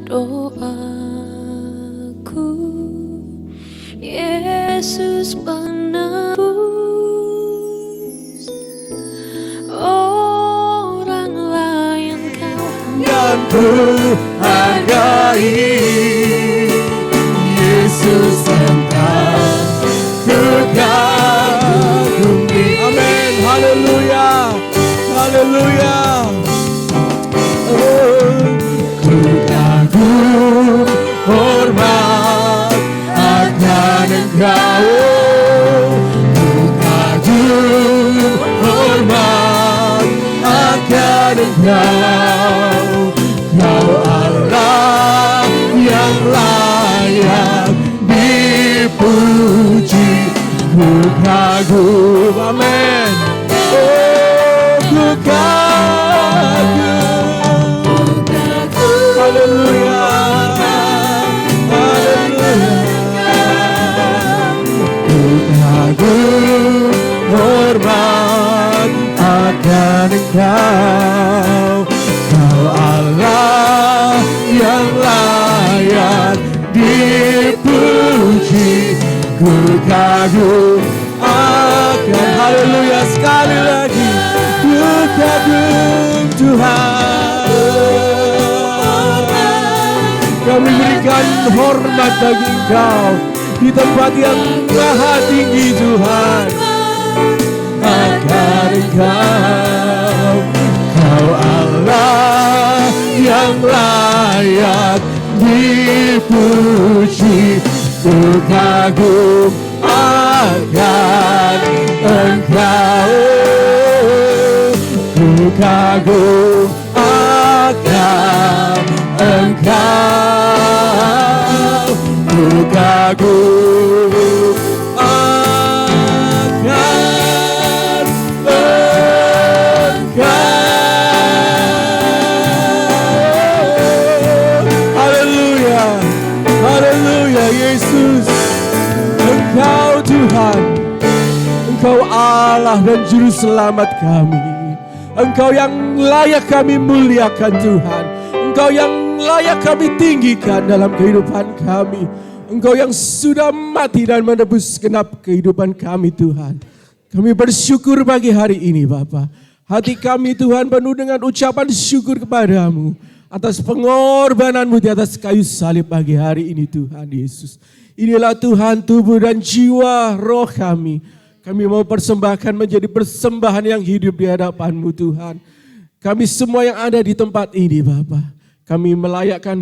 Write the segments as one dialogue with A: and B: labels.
A: doaku, Yesus penebus. Orang lain kau
B: yang ku hargai, Yesus engkau ku kagumi. Amin, haleluya, haleluya. Ku kagum hormat akan engkau, ku kagum hormat akan engkau. Kau Allah yang layak dipuji, ku kagum. Amin. Oh, ku kagum. Haleluya, haleluya. Ku kagum hormat akan engkau. Kau Allah yang layak dipuji, ku kagum akan. Haleluya, sekali lagi ku kagum Tuhan. Kami berikan hormat bagi Engkau di tempat yang maha tinggi, Tuhan. Akan Engkau, Kau Allah yang layak dipuji, ku kagum akan Engkau, ku kagum akan Engkau, ku kagum akan Engkau. Haleluya, haleluya. Yesus, Engkau Tuhan, Engkau Allah dan Juru Selamat kami. Engkau yang layak kami muliakan, Tuhan. Engkau yang layak kami tinggikan dalam kehidupan kami. Engkau yang sudah mati dan menebus genap kehidupan kami, Tuhan. Kami bersyukur pagi hari ini, Bapa. Hati kami, Tuhan, penuh dengan ucapan syukur kepadamu atas pengorbananmu di atas kayu salib pagi hari ini, Tuhan Yesus. Inilah Tuhan tubuh dan jiwa roh kami. Kami mau persembahkan menjadi persembahan yang hidup di hadapan-Mu, Tuhan. Kami semua yang ada di tempat ini, Bapa, kami melayakkan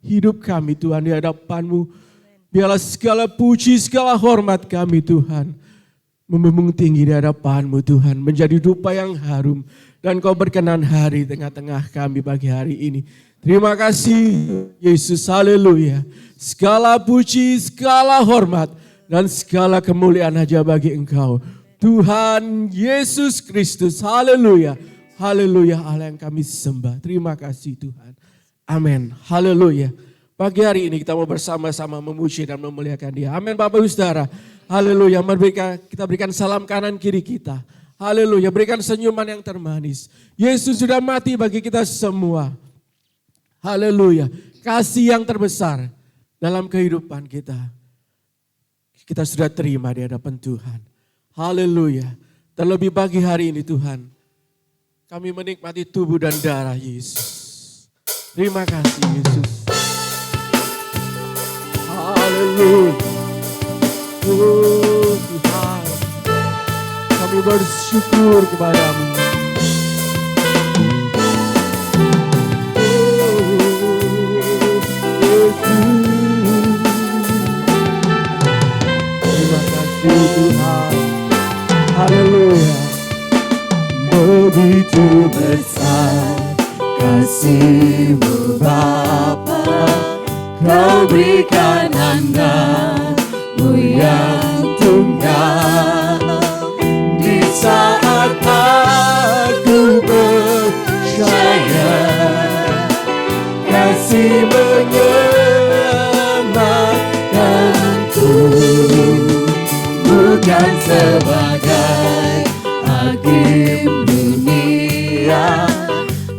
B: hidup kami, Tuhan, di hadapan-Mu. Biarlah segala puji, segala hormat kami, Tuhan, memembung tinggi di hadapan-Mu, Tuhan, menjadi dupa yang harum. Dan Kau berkenan hari tengah-tengah kami pagi hari ini. Terima kasih, Yesus, haleluya. Segala puji, segala hormat, dan segala kemuliaan hanya bagi Engkau, Tuhan Yesus Kristus. Haleluya, haleluya, Allah yang kami sembah. Terima kasih Tuhan. Amin, haleluya. Pagi hari ini kita mau bersama-sama memuji dan memuliakan Dia. Amin, Bapak Ibu Saudara. Haleluya, kita berikan salam kanan kiri kita. Haleluya, berikan senyuman yang termanis. Yesus sudah mati bagi kita semua. Haleluya, kasih yang terbesar dalam kehidupan kita, kita sudah terima di hadapan Tuhan. Haleluya. Terlebih pagi hari ini, Tuhan, kami menikmati tubuh dan darah Yesus. Terima kasih, Yesus. Haleluya. Oh Tuhan, kami bersyukur kepada-Mu. Tuhan, haleluya. Begitu besar kasih-Mu Bapa, Kau berikan anak-Mu yang tunggal. Di saat aku percaya, kasih menyelamatkanku. Bukan sebagai hakim dunia,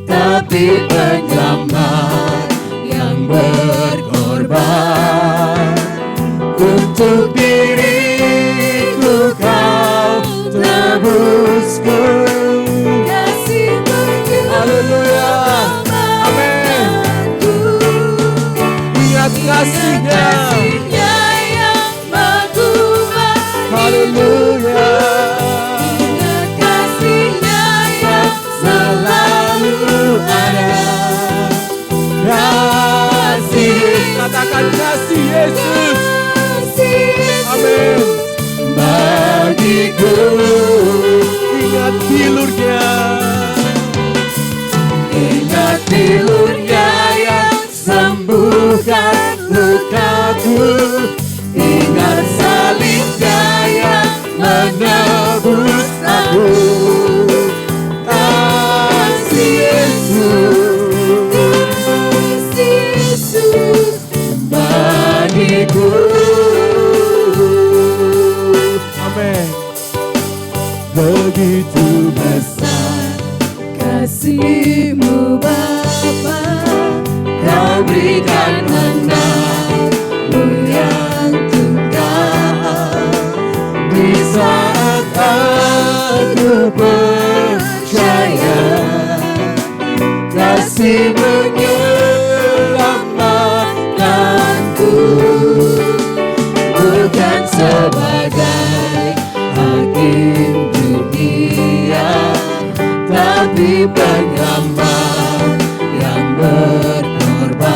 B: tapi penyelamat yang untuk diriku kau tebusku. Haleluya. Amin. Ingat kasih-Nya.
A: yang mengubah
B: Haleluya.
A: Ingat kasih-Nya yang
B: Selalu ada. Kasih, katakan kasih Yesus. Amin. Bagiku ingat tilurnya. Ingat tilurnya yang sembuhkan lukaku. Ingat salibnya yang menebus aku. Kasih Yesus bagiku. Amin. Begitu besar
A: kasih-Mu Bapa,
B: Kau berikan anakmu yang tunggal. Di saat aku percaya kasih menyelamatkanku, bukan sebagai hakim dunia, tapi penggambar yang berkorban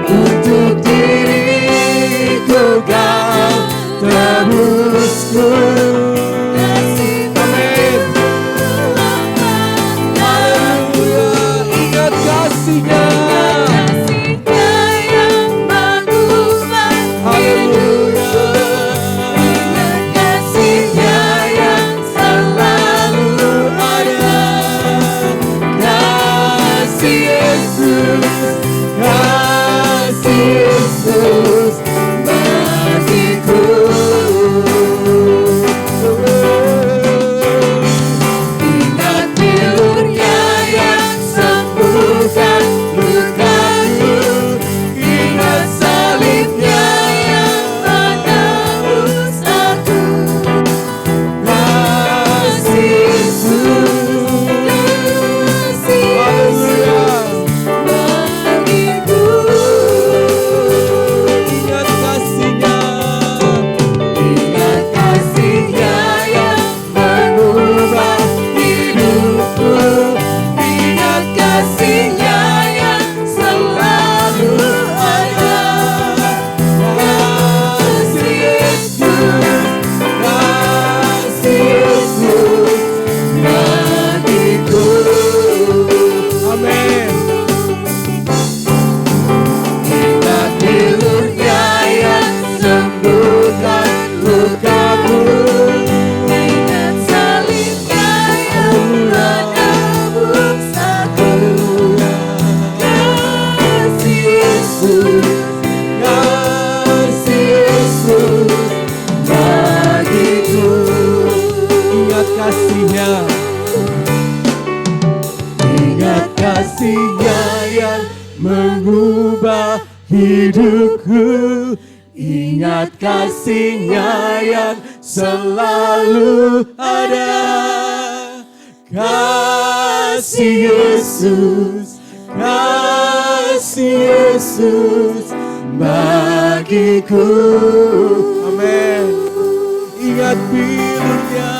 B: untuk diriku kau tebusku. Amin. Haleluya. Ingat kasih-Nya.
A: yang mengubah
B: Haleluya.
A: Ingat kasih-Nya yang
B: Selalu ada. Kasih Yesus, kasih Yesus bagiku. Ingat tilurnya yang sembuhkan lukaku. Ingat salibnya yang menebus aku. Kasih Yesus, haleluya.
A: bagiku.
B: Ingat kasih-Nya. Ingat kasih-Nya yang mengubah hidupku. Ingat kasih-Nya yang selalu ada. Kasih Yesus, kasih Yesus bagiku. Amin. Ingat tilurnya yang sembuhkan lukaku.
A: Ingat salibnya yang menebus aku.
B: Kasih Yesus, kasih Yesus bagiku. Ingat kasih-Nya. Ingat kasih-Nya yang mengubah hidupku. Ingat kasih-Nya yang selalu ada. Kasih Yesus, kasih Yesus bagiku. Amin. Ingat pilurnya.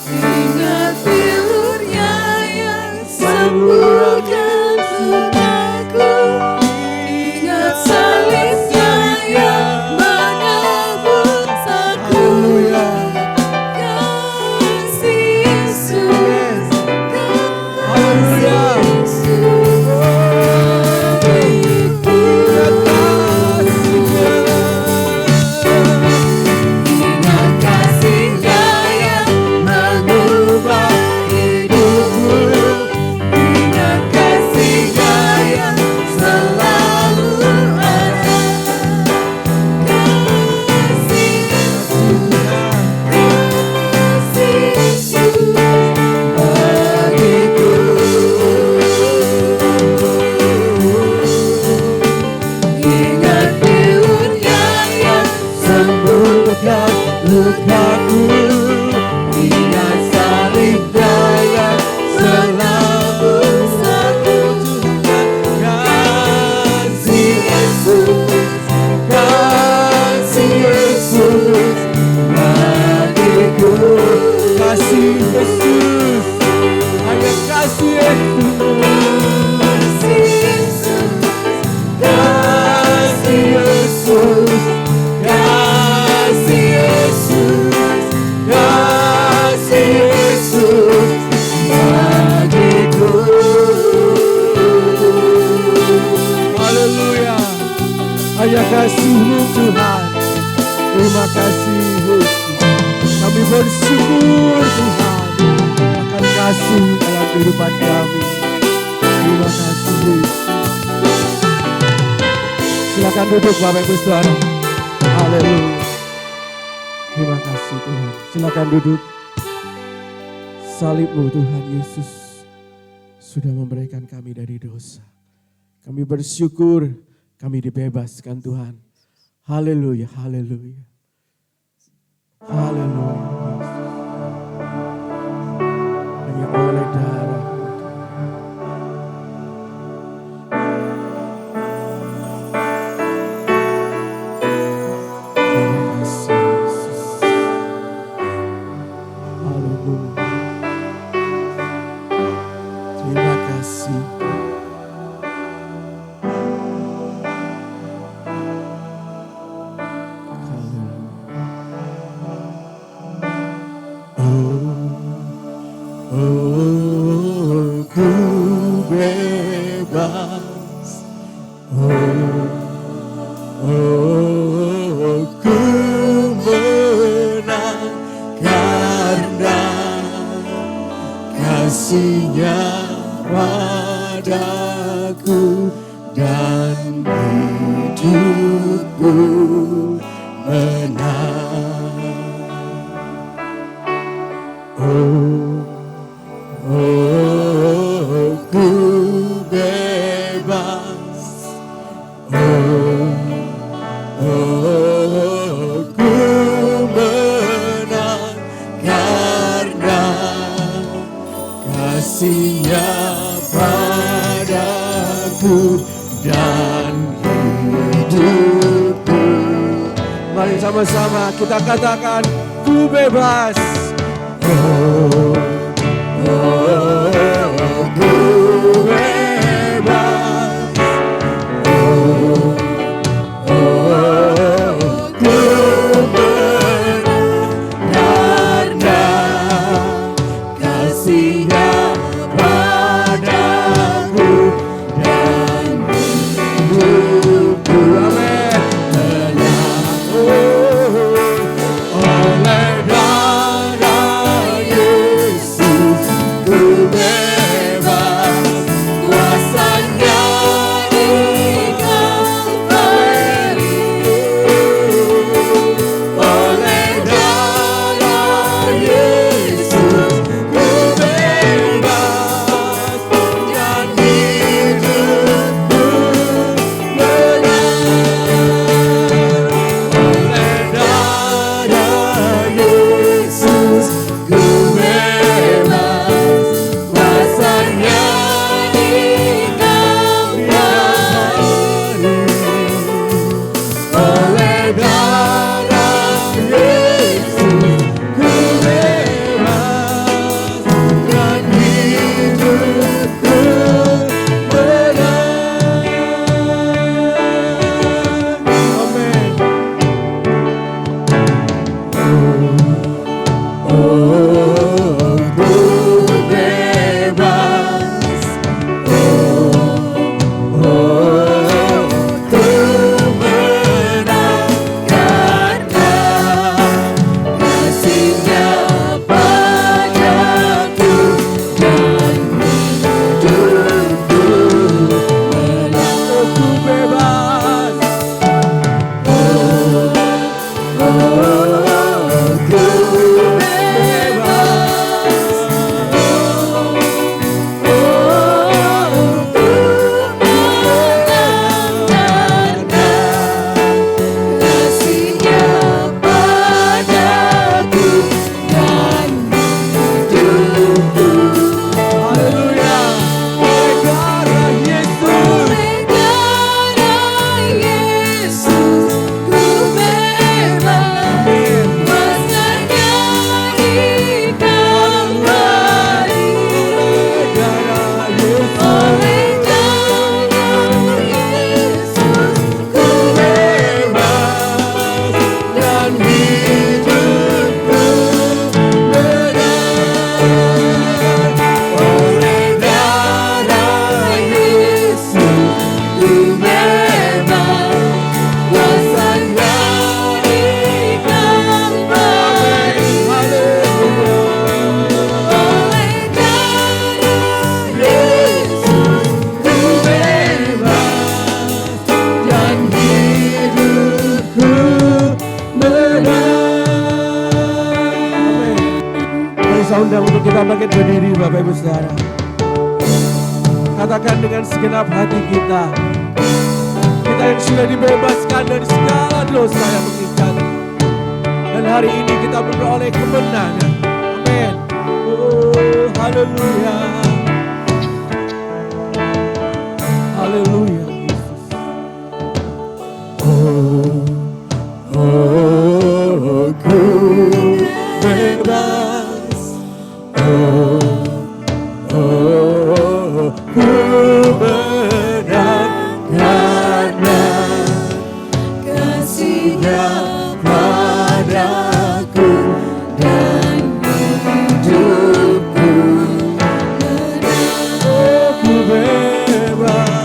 A: Ingat tilurnya yang sembuhkan lukaku. Ingat salibnya yang menebus aku.
B: Haleluya.
A: Kasih Yesus,
B: Haleluya.
A: bagiku.
B: Ingat kasih-Nya.
A: Ingat kasih-Nya
B: Tuhan. Terima kasih Yesus. Kami bersyukur Tuhan akan kasih dalam kehidupan kami. Terima kasih Yesus. Silakan duduk Bapak Ibu Saudara. Haleluya. Terima kasih Tuhan. Silakan duduk. Salib-Mu Tuhan Yesus sudah memberikan kami dari dosa. Kami bersyukur kami dibebaskan Tuhan. Haleluya, haleluya. Haleluya. Hanya oleh darah-Mu. Terima kasih Yesus. Haleluya. Terima kasih. Oh, ku bebas. Oh, ku menang karena kasih-Nya padaku dan hidupku menang. Oh, ku bebas. Oh, ku menang karena kasih-Nya padaku dan hidupku. Mari sama-sama kita katakan, ku bebas. Oh, ku bebas. Ku menang karena kasih-Nya padaku dan hidupku. Amin. Oleh darah Yesus ku bebas, kuasa-Nya di Kalvari. Oleh darah Yesus ku bebas dan hidupku menang. Oleh darah Yesus ku bebas, kuasa-Nya di Kalvari. Oleh darah Yesus ku bebas dan hidupku menang. Amin. Oh, ku bebas. Ku menang karena kasih-Nya padaku dan hidupku menang. Oh, ku bebas. Ku undang untuk kita bangkit berdiri Bapak Ibu Saudara. Katakan dengan segenap hati kita yang sudah dibebaskan dari segala dosa yang mengikat. Dan hari ini kita memperoleh kemenangan. Amin. Oh, haleluya. Haleluya Yesus. Ku bebas. Ku menang karena kasih-Nya padaku dan hidupku. Ku bebas.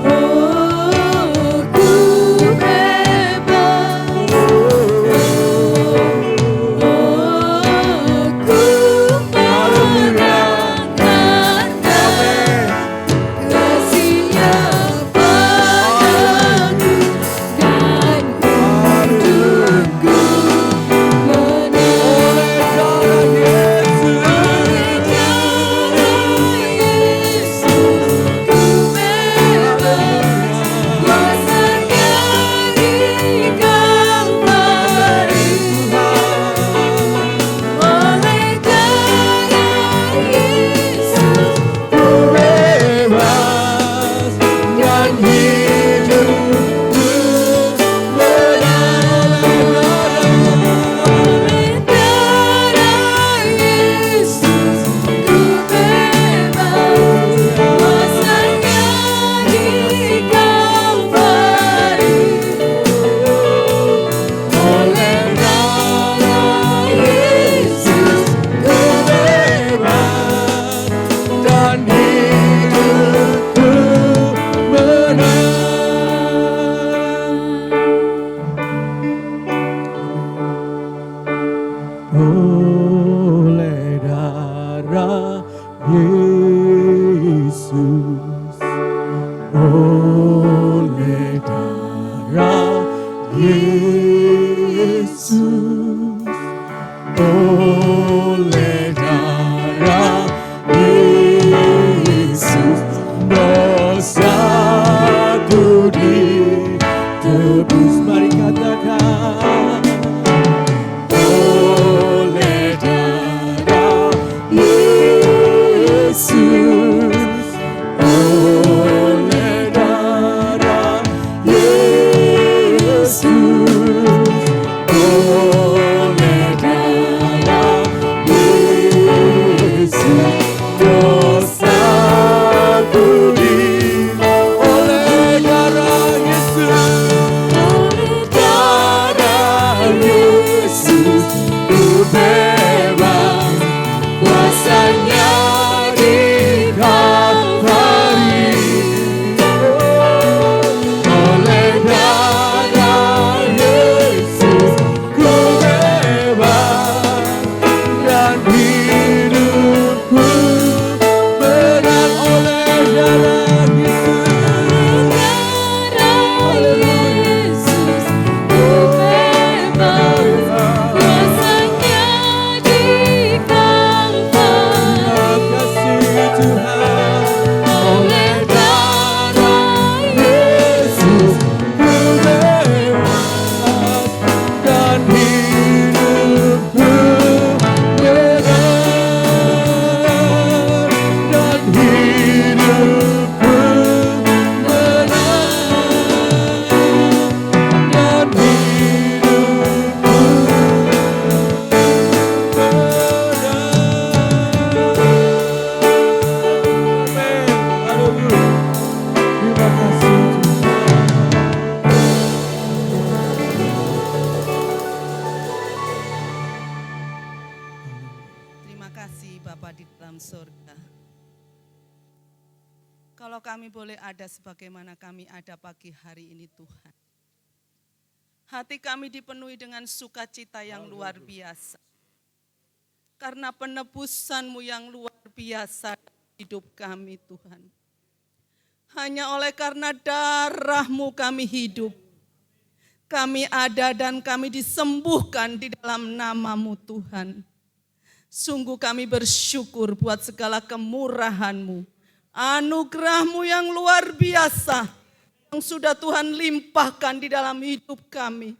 A: Ku bebas. Ku menang karena kasih-Nya padaku dan hidupku menang.
B: Oleh darah Yesus.
A: Oleh darah Yesus ku bebas, kuasanya di Kalvari. Oleh darah Yesus
B: Ku bebas dan hidupku menang.
A: oleh darah Yesus ku bebas, kuasanya di Kalvari. Oleh darah Yesus ku
B: Bebas dan hidupku menang. Oleh darah Yesus, oleh darah Yesus, oleh darah Yesus, dosaku ditebus. Mari katakan. Oleh darah Yesus, oleh darah Yesus, oleh darah Yesus, dosaku oleh darah Yesus. Darah Yesus ku bebas, kuasanya di Kalvari. Oleh darah Yesus ku bebas dan hidupku menang. Oleh darah Yesus.
A: darah Yesus ku bebas, kuasanya di Kalvari.
B: Kasih Tuhan.
A: Oleh darah
B: Yesus ku bebas dan hidupku menang, dan hidupku menang, dan hidupku menang. Amin. Haleluya. Terima kasih Tuhan.
C: Terima kasih Bapa di dalam surga. Kalau kami boleh ada sebagaimana kami ada pagi hari ini Tuhan. Hati kami dipenuhi dengan sukacita yang luar biasa. Karena penebusan-Mu yang luar biasa dalam hidup kami Tuhan. Hanya oleh karena darah-Mu kami hidup. Kami ada dan kami disembuhkan di dalam nama-Mu Tuhan. Sungguh kami bersyukur buat segala kemurahan-Mu, anugerah-Mu yang luar biasa, yang sudah Tuhan limpahkan di dalam hidup kami.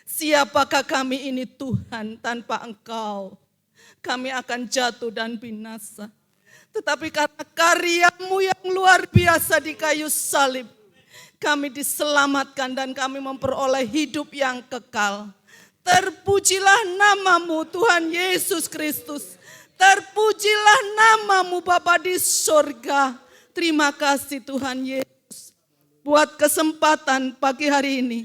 C: Siapakah kami ini Tuhan tanpa Engkau? Kami akan jatuh dan binasa. Tetapi karena karya-Mu yang luar biasa di kayu salib, kami diselamatkan dan kami memperoleh hidup yang kekal. Terpujilah nama-Mu Tuhan Yesus Kristus. Terpujilah nama-Mu Bapa di sorga. Terima kasih Tuhan Yesus. Buat kesempatan pagi hari ini,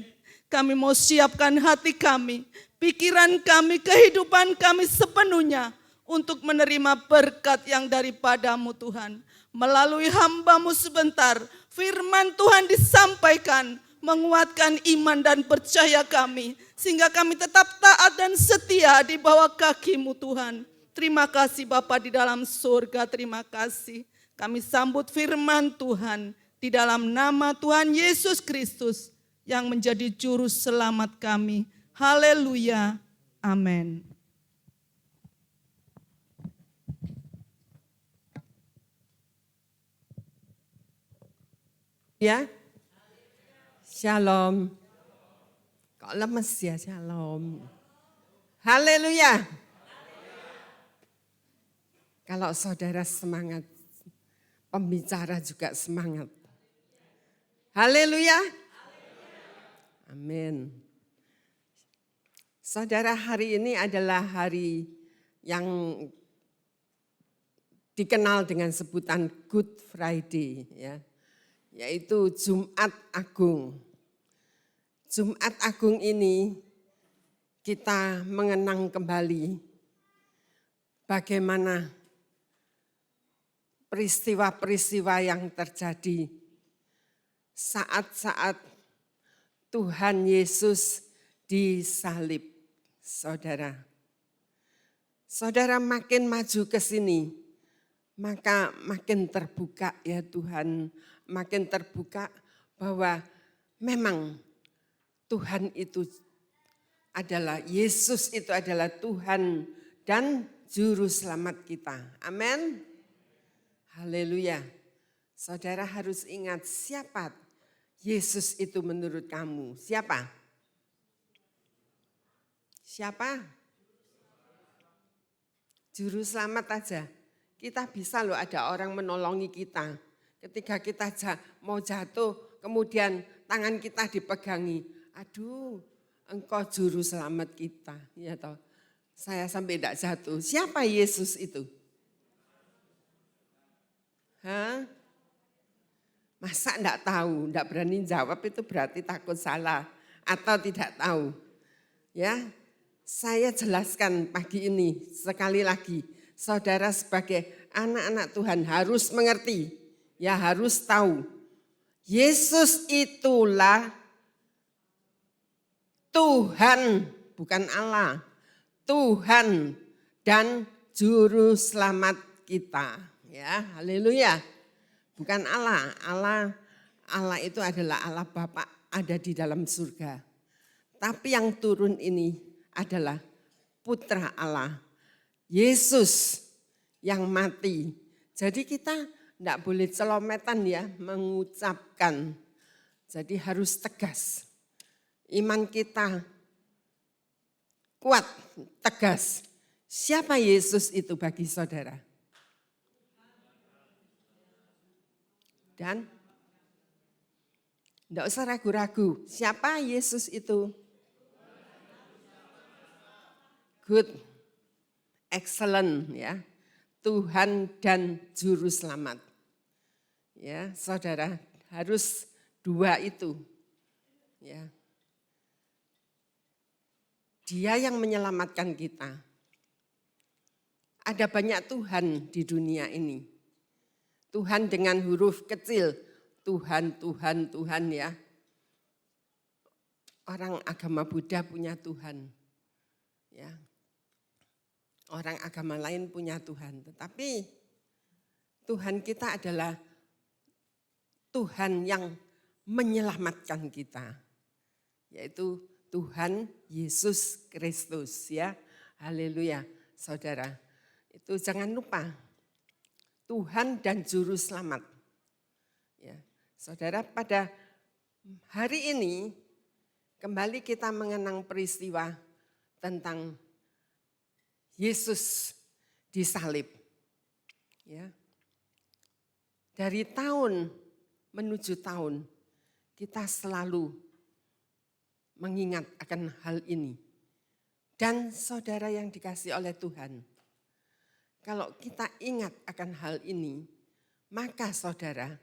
C: kami mau siapkan hati kami, pikiran kami, kehidupan kami sepenuhnya untuk menerima berkat yang daripada-Mu Tuhan. Melalui hamba-Mu sebentar, firman Tuhan disampaikan, menguatkan iman dan percaya kami, sehingga kami tetap taat dan setia di bawah kaki-Mu Tuhan. Terima kasih Bapa di dalam surga, terima kasih. Kami sambut firman Tuhan di dalam nama Tuhan Yesus Kristus yang menjadi juru selamat kami. Haleluya, amin.
A: Ya, shalom. Kok lemes ya, shalom. Haleluya. Kalau saudara semangat, pembicara juga semangat. Haleluya. Amin. Saudara, hari ini adalah hari yang dikenal dengan sebutan Good Friday, ya. Yaitu Jumat Agung. Jumat Agung ini kita mengenang kembali bagaimana peristiwa-peristiwa yang terjadi saat-saat Tuhan Yesus disalib, saudara. Saudara makin maju ke sini, maka makin terbuka ya Tuhan, makin terbuka bahwa memang Tuhan itu adalah, Yesus itu adalah Tuhan dan Juru Selamat kita. Amin. Haleluya. Saudara harus ingat siapa Yesus itu menurut kamu. Siapa? Siapa? Juru Selamat aja. Kita bisa loh, ada orang menolongi kita. Ketika kita mau jatuh, kemudian tangan kita dipegangi. Aduh, Engkau Juru Selamat kita. Ya toh, saya sampai tidak jatuh. Siapa Yesus itu? Hah? Masa enggak tahu, enggak berani jawab, itu berarti takut salah atau tidak tahu. Ya, saya jelaskan pagi ini sekali lagi. Saudara sebagai anak-anak Tuhan harus mengerti, ya harus tahu. Yesus itulah Tuhan, bukan Allah. Tuhan dan Juru Selamat kita. Ya, haleluya. Bukan Allah. Allah itu adalah Allah Bapa, ada di dalam surga. Tapi yang turun ini adalah Putra Allah, Yesus yang mati. Jadi kita tidak boleh celometan ya mengucapkan. Jadi harus tegas. Iman kita kuat, tegas. Siapa Yesus itu bagi saudara? Dan tidak usah ragu-ragu, siapa Yesus itu? Good, excellent ya, Tuhan dan Juru Selamat. Ya, saudara harus dua itu. Ya. Dia yang menyelamatkan kita. Ada banyak Tuhan di dunia ini. Tuhan dengan huruf kecil, Tuhan, Tuhan, Tuhan ya. Orang agama Buddha punya Tuhan. Ya. Orang agama lain punya Tuhan. Tetapi Tuhan kita adalah Tuhan yang menyelamatkan kita. Yaitu Tuhan Yesus Kristus ya. Haleluya saudara. Itu jangan lupa, Tuhan dan Juru Selamat. Ya, saudara, pada hari ini kembali kita mengenang peristiwa tentang Yesus disalib. Ya. Dari tahun menuju tahun kita selalu mengingat akan hal ini. Dan saudara yang dikasihi oleh Tuhan, kalau kita ingat akan hal ini, maka saudara,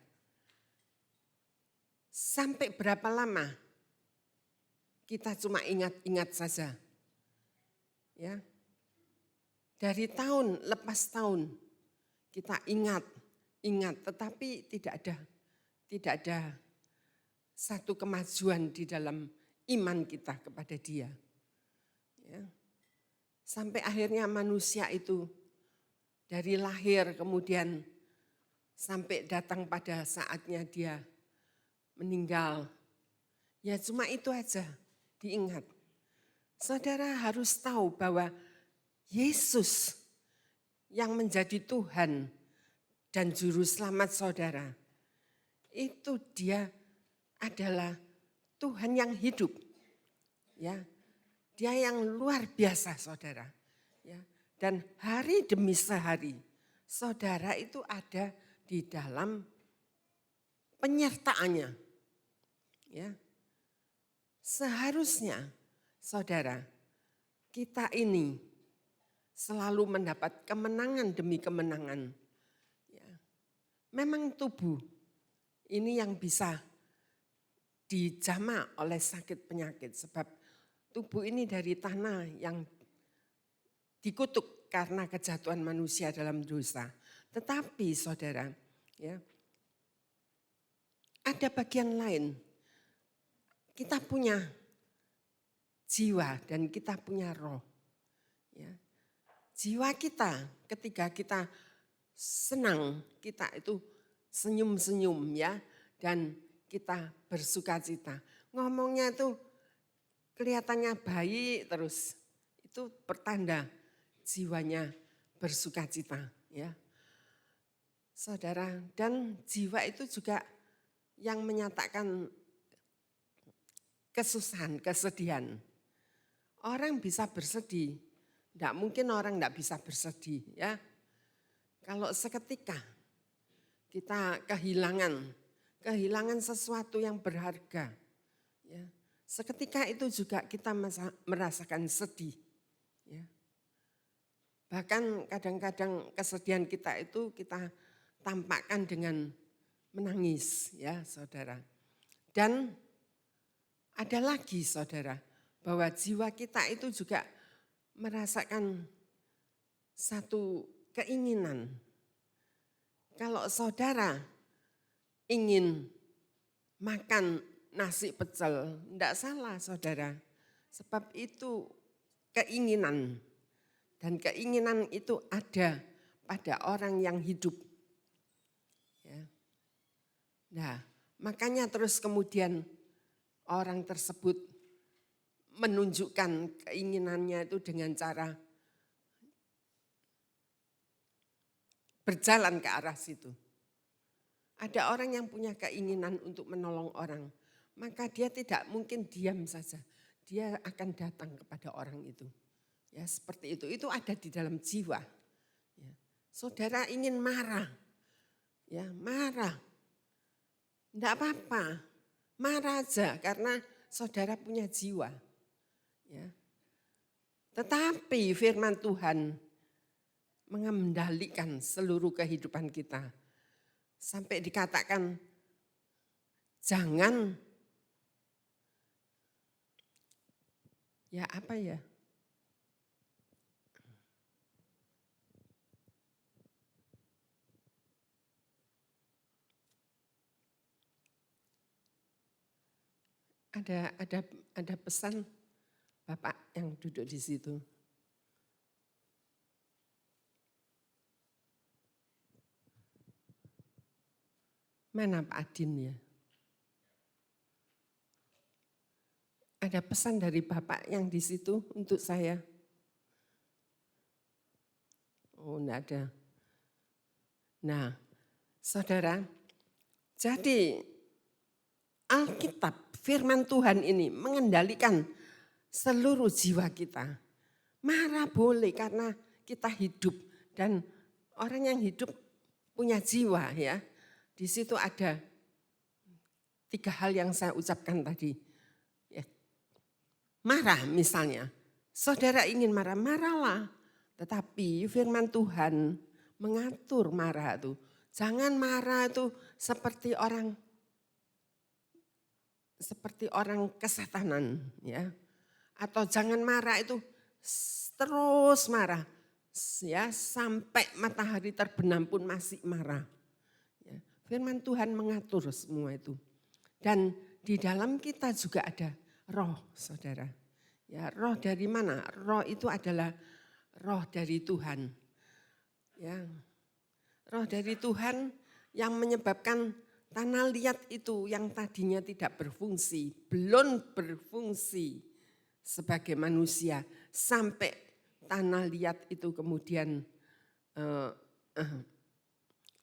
A: sampai berapa lama kita cuma ingat-ingat saja. Ya. Dari tahun lepas tahun kita ingat, tetapi tidak ada satu kemajuan di dalam iman kita kepada Dia. Ya. Sampai akhirnya manusia itu dari lahir kemudian sampai datang pada saatnya dia meninggal. Ya cuma itu aja diingat. Saudara harus tahu bahwa Yesus yang menjadi Tuhan dan Juru Selamat saudara, itu Dia adalah Tuhan yang hidup. Ya, Dia yang luar biasa saudara. Ya, dan hari demi sehari saudara itu ada di dalam penyertaannya. Ya, seharusnya saudara kita ini selalu mendapat kemenangan demi kemenangan. Ya. Memang tubuh ini yang bisa dijama oleh sakit penyakit. Sebab tubuh ini dari tanah yang dikutuk karena kejatuhan manusia dalam dosa. Tetapi saudara, ya, ada bagian lain. Kita punya jiwa dan kita punya roh. Ya. Jiwa kita ketika kita senang, kita itu senyum-senyum ya, dan kita bersuka cita. Ngomongnya itu kelihatannya baik terus, itu pertanda jiwanya bersuka cita ya. Saudara, dan jiwa itu juga yang menyatakan kesusahan, kesedihan. Orang bisa bersedih. Tidak mungkin orang tidak bisa bersedih ya. Kalau seketika kita kehilangan sesuatu yang berharga. Ya. Seketika itu juga kita merasakan sedih. Ya. Bahkan kadang-kadang kesedihan kita itu kita tampakkan dengan menangis ya saudara. Dan ada lagi saudara, bahwa jiwa kita itu juga merasakan satu keinginan. Kalau saudara ingin makan nasi pecel, tidak salah saudara. Sebab itu keinginan. Dan keinginan itu ada pada orang yang hidup. Ya. Nah, makanya terus kemudian orang tersebut menunjukkan keinginannya itu dengan cara berjalan ke arah situ. Ada orang yang punya keinginan untuk menolong orang, maka dia tidak mungkin diam saja. Dia akan datang kepada orang itu. Ya, seperti itu ada di dalam jiwa. Ya. Saudara ingin marah, ya marah. Tidak apa-apa, marah aja karena saudara punya jiwa. Ya. Tetapi firman Tuhan mengendalikan seluruh kehidupan kita. Sampai dikatakan jangan, ya apa ya? Ada pesan Bapak yang duduk di situ. Mana Pak Adin ya? Ada pesan dari Bapak yang di situ untuk saya. Oh, enggak ada. Nah, saudara, jadi Alkitab, firman Tuhan ini mengendalikan seluruh jiwa kita. Marah boleh karena kita hidup dan orang yang hidup punya jiwa ya. Di situ ada 3 hal yang saya ucapkan tadi. Ya. Marah misalnya, saudara ingin marah, marahlah. Tetapi firman Tuhan mengatur marah itu. Jangan marah itu seperti orang kesetanan ya. Atau jangan marah itu terus marah ya sampai matahari terbenam pun masih marah. Ya, firman Tuhan mengatur semua itu. Dan di dalam kita juga ada roh, saudara. Ya, roh dari mana? Roh itu adalah roh dari Tuhan. Ya, roh dari Tuhan yang menyebabkan tanah liat itu yang tadinya tidak berfungsi, belum berfungsi sebagai manusia sampai tanah liat itu kemudian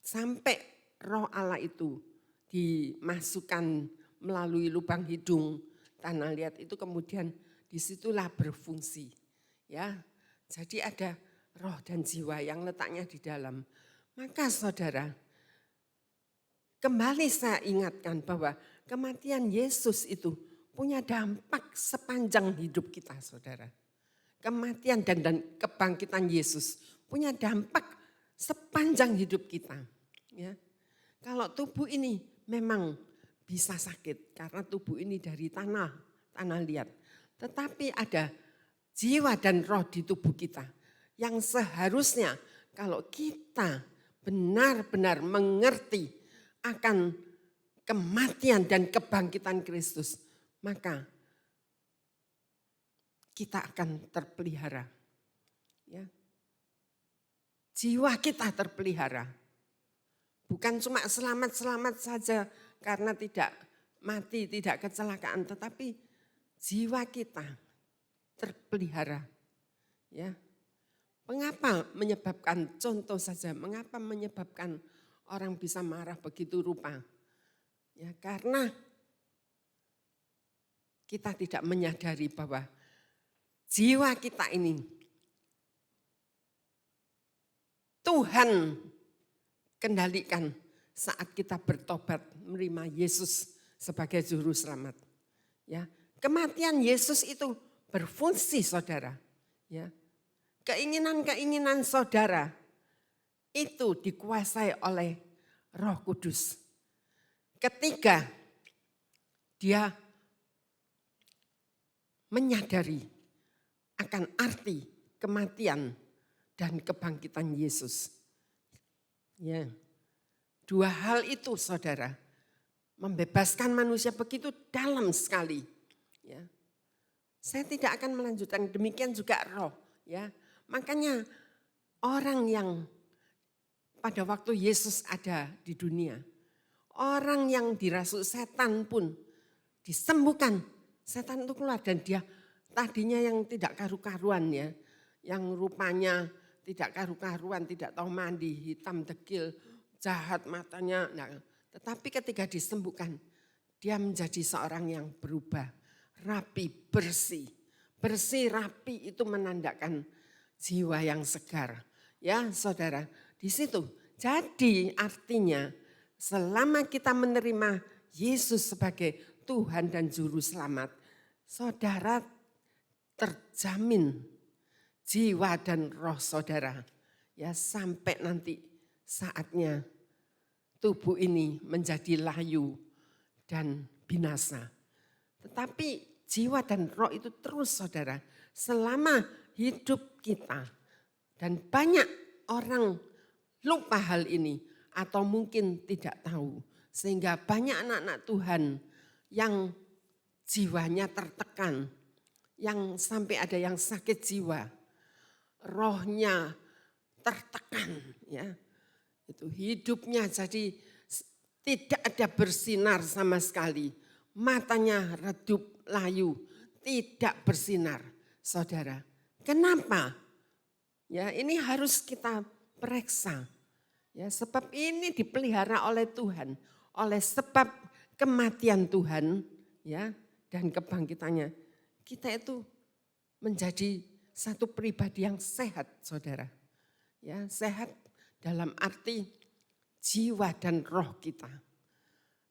A: sampai roh Allah itu dimasukkan melalui lubang hidung tanah liat itu kemudian disitulah berfungsi. Ya, jadi ada roh dan jiwa yang letaknya di dalam. Maka saudara, kembali saya ingatkan bahwa kematian Yesus itu punya dampak sepanjang hidup kita, saudara. Kematian dan kebangkitan Yesus punya dampak sepanjang hidup kita. Ya. Kalau tubuh ini memang bisa sakit karena tubuh ini dari tanah liat. Tetapi ada jiwa dan roh di tubuh kita yang seharusnya kalau kita benar-benar mengerti akan kematian dan kebangkitan Kristus, maka kita akan terpelihara. Ya. Jiwa kita terpelihara. Bukan cuma selamat-selamat saja karena tidak mati, tidak kecelakaan, tetapi jiwa kita terpelihara. Ya. Mengapa menyebabkan, contoh saja, mengapa menyebabkan orang bisa marah begitu rupa? Ya, karena kita tidak menyadari bahwa jiwa kita ini Tuhan kendalikan saat kita bertobat menerima Yesus sebagai juru selamat. Ya, kematian Yesus itu berfungsi, saudara. Ya, keinginan-keinginan saudara itu dikuasai oleh Roh Kudus. Ketika dia menyadari akan arti kematian dan kebangkitan Yesus. Ya. 2 hal itu, saudara, membebaskan manusia begitu dalam sekali. Ya. Saya tidak akan melanjutkan, demikian juga roh. Ya. Makanya orang yang pada waktu Yesus ada di dunia, orang yang dirasuk setan pun disembuhkan. Setan itu keluar dan dia tadinya yang tidak karu-karuan ya, yang rupanya tidak karu-karuan, tidak tahu mandi, hitam dekil, jahat matanya. Nah, tetapi ketika disembuhkan, dia menjadi seorang yang berubah, rapi, bersih. Bersih, rapi itu menandakan jiwa yang segar. Ya saudara, di situ. Jadi artinya selama kita menerima Yesus sebagai Tuhan dan Juru Selamat, saudara terjamin jiwa dan roh saudara. Ya sampai nanti saatnya tubuh ini menjadi layu dan binasa. Tetapi jiwa dan roh itu terus, saudara, selama hidup kita. Dan banyak orang lupa hal ini atau mungkin tidak tahu. Sehingga banyak anak-anak Tuhan yang jiwanya tertekan, yang sampai ada yang sakit jiwa, rohnya tertekan, ya. Itu hidupnya jadi tidak ada bersinar sama sekali. Matanya redup, layu, tidak bersinar, saudara. Kenapa? Ya, ini harus kita periksa. Ya, sebab ini dipelihara oleh Tuhan, oleh sebab kematian Tuhan, ya, dan kebangkitannya. Kita itu menjadi satu pribadi yang sehat, saudara. Ya, sehat dalam arti jiwa dan roh kita.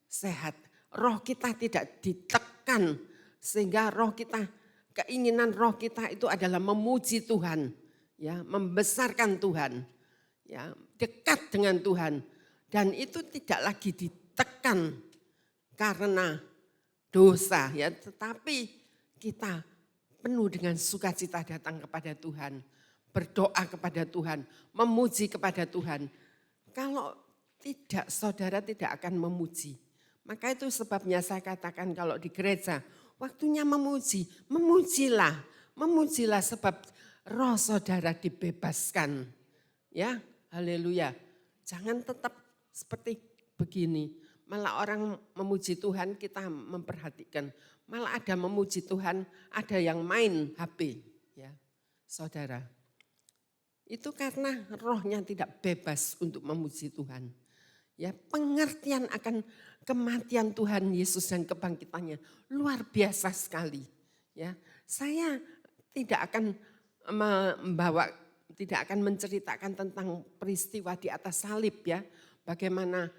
A: Sehat, roh kita tidak ditekan sehingga roh kita, keinginan roh kita itu adalah memuji Tuhan, ya, membesarkan Tuhan, ya, dekat dengan Tuhan, dan itu tidak lagi ditekan karena dosa, ya, tetapi kita penuh dengan sukacita datang kepada Tuhan, berdoa kepada Tuhan, memuji kepada Tuhan. Kalau tidak, saudara tidak akan memuji. Maka itu sebabnya saya katakan kalau di gereja, waktunya memuji, memujilah. Memujilah sebab roh saudara dibebaskan. Ya, haleluya. Jangan tetap seperti begini. Malah orang memuji Tuhan kita memperhatikan. Malah ada memuji Tuhan, ada yang main HP. Ya, saudara. Itu karena rohnya tidak bebas untuk memuji Tuhan. Ya, pengertian akan kematian Tuhan Yesus dan kebangkitannya luar biasa sekali. Ya, saya tidak akan tidak akan menceritakan tentang peristiwa di atas salib, ya. Bagaimana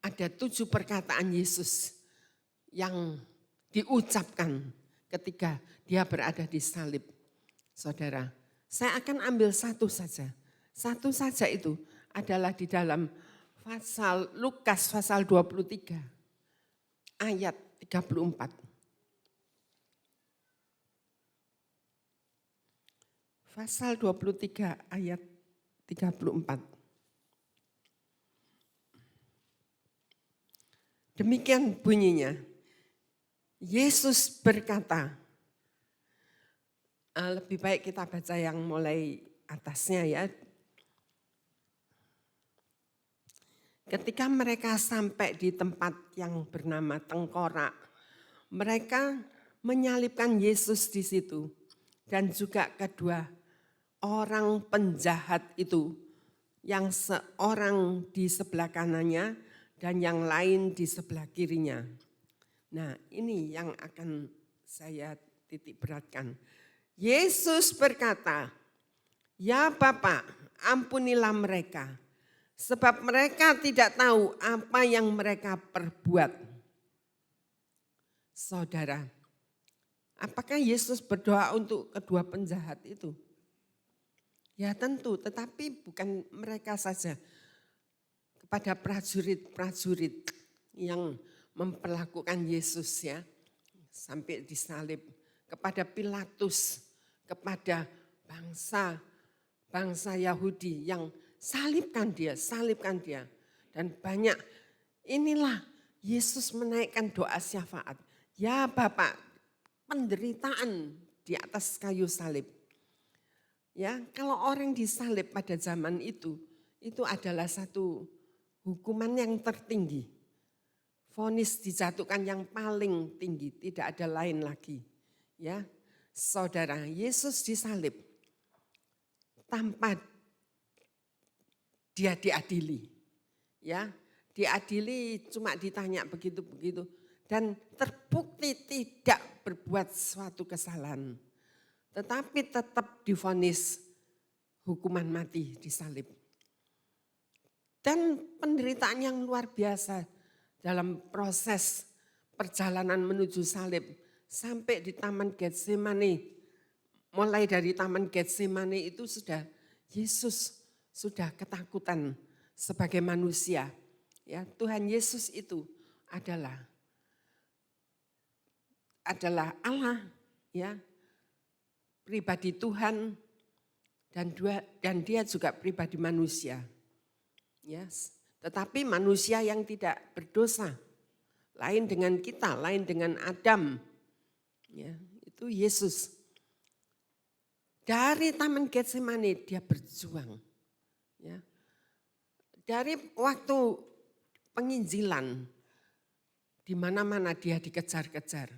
A: ada 7 perkataan Yesus yang diucapkan ketika dia berada di salib. Saudara, saya akan ambil satu saja. Satu saja itu adalah di dalam Lukas pasal 23 ayat 34. Pasal 23 ayat 34. Demikian bunyinya. Yesus berkata, lebih baik kita baca yang mulai atasnya, ya. Ketika mereka sampai di tempat yang bernama Tengkorak, mereka menyalibkan Yesus di situ dan juga kedua orang penjahat itu, yang seorang di sebelah kanannya dan yang lain di sebelah kirinya. Nah, ini yang akan saya titik beratkan. Yesus berkata, "Ya Bapa, ampunilah mereka, sebab mereka tidak tahu apa yang mereka perbuat." Saudara, apakah Yesus berdoa untuk kedua penjahat itu? Ya tentu, tetapi bukan mereka saja. Kepada prajurit-prajurit yang memperlakukan Yesus, ya, sampai disalib. Kepada Pilatus, kepada bangsa Yahudi yang salibkan dia. Dan banyak, inilah Yesus menaikkan doa syafaat. Ya Bapak, penderitaan di atas kayu salib. Ya, kalau orang disalib pada zaman itu adalah satu hukuman yang tertinggi. Vonis dijatuhkan yang paling tinggi, tidak ada lain lagi. Ya, saudara, Yesus disalib tanpa dia diadili. Ya, diadili cuma ditanya begitu-begitu dan terbukti tidak berbuat suatu kesalahan. Tetapi tetap divonis hukuman mati disalib. Dan penderitaan yang luar biasa dalam proses perjalanan menuju salib sampai di Taman Getsemani. Mulai dari Taman Getsemani itu Yesus sudah ketakutan sebagai manusia. Ya, Tuhan Yesus itu adalah Allah, ya, pribadi Tuhan dan dia juga pribadi manusia. Yes. Tetapi manusia yang tidak berdosa, lain dengan kita, lain dengan Adam, ya, itu Yesus. Dari Taman Getsemani dia berjuang, ya. Dari waktu penginjilan, di mana-mana dia dikejar-kejar,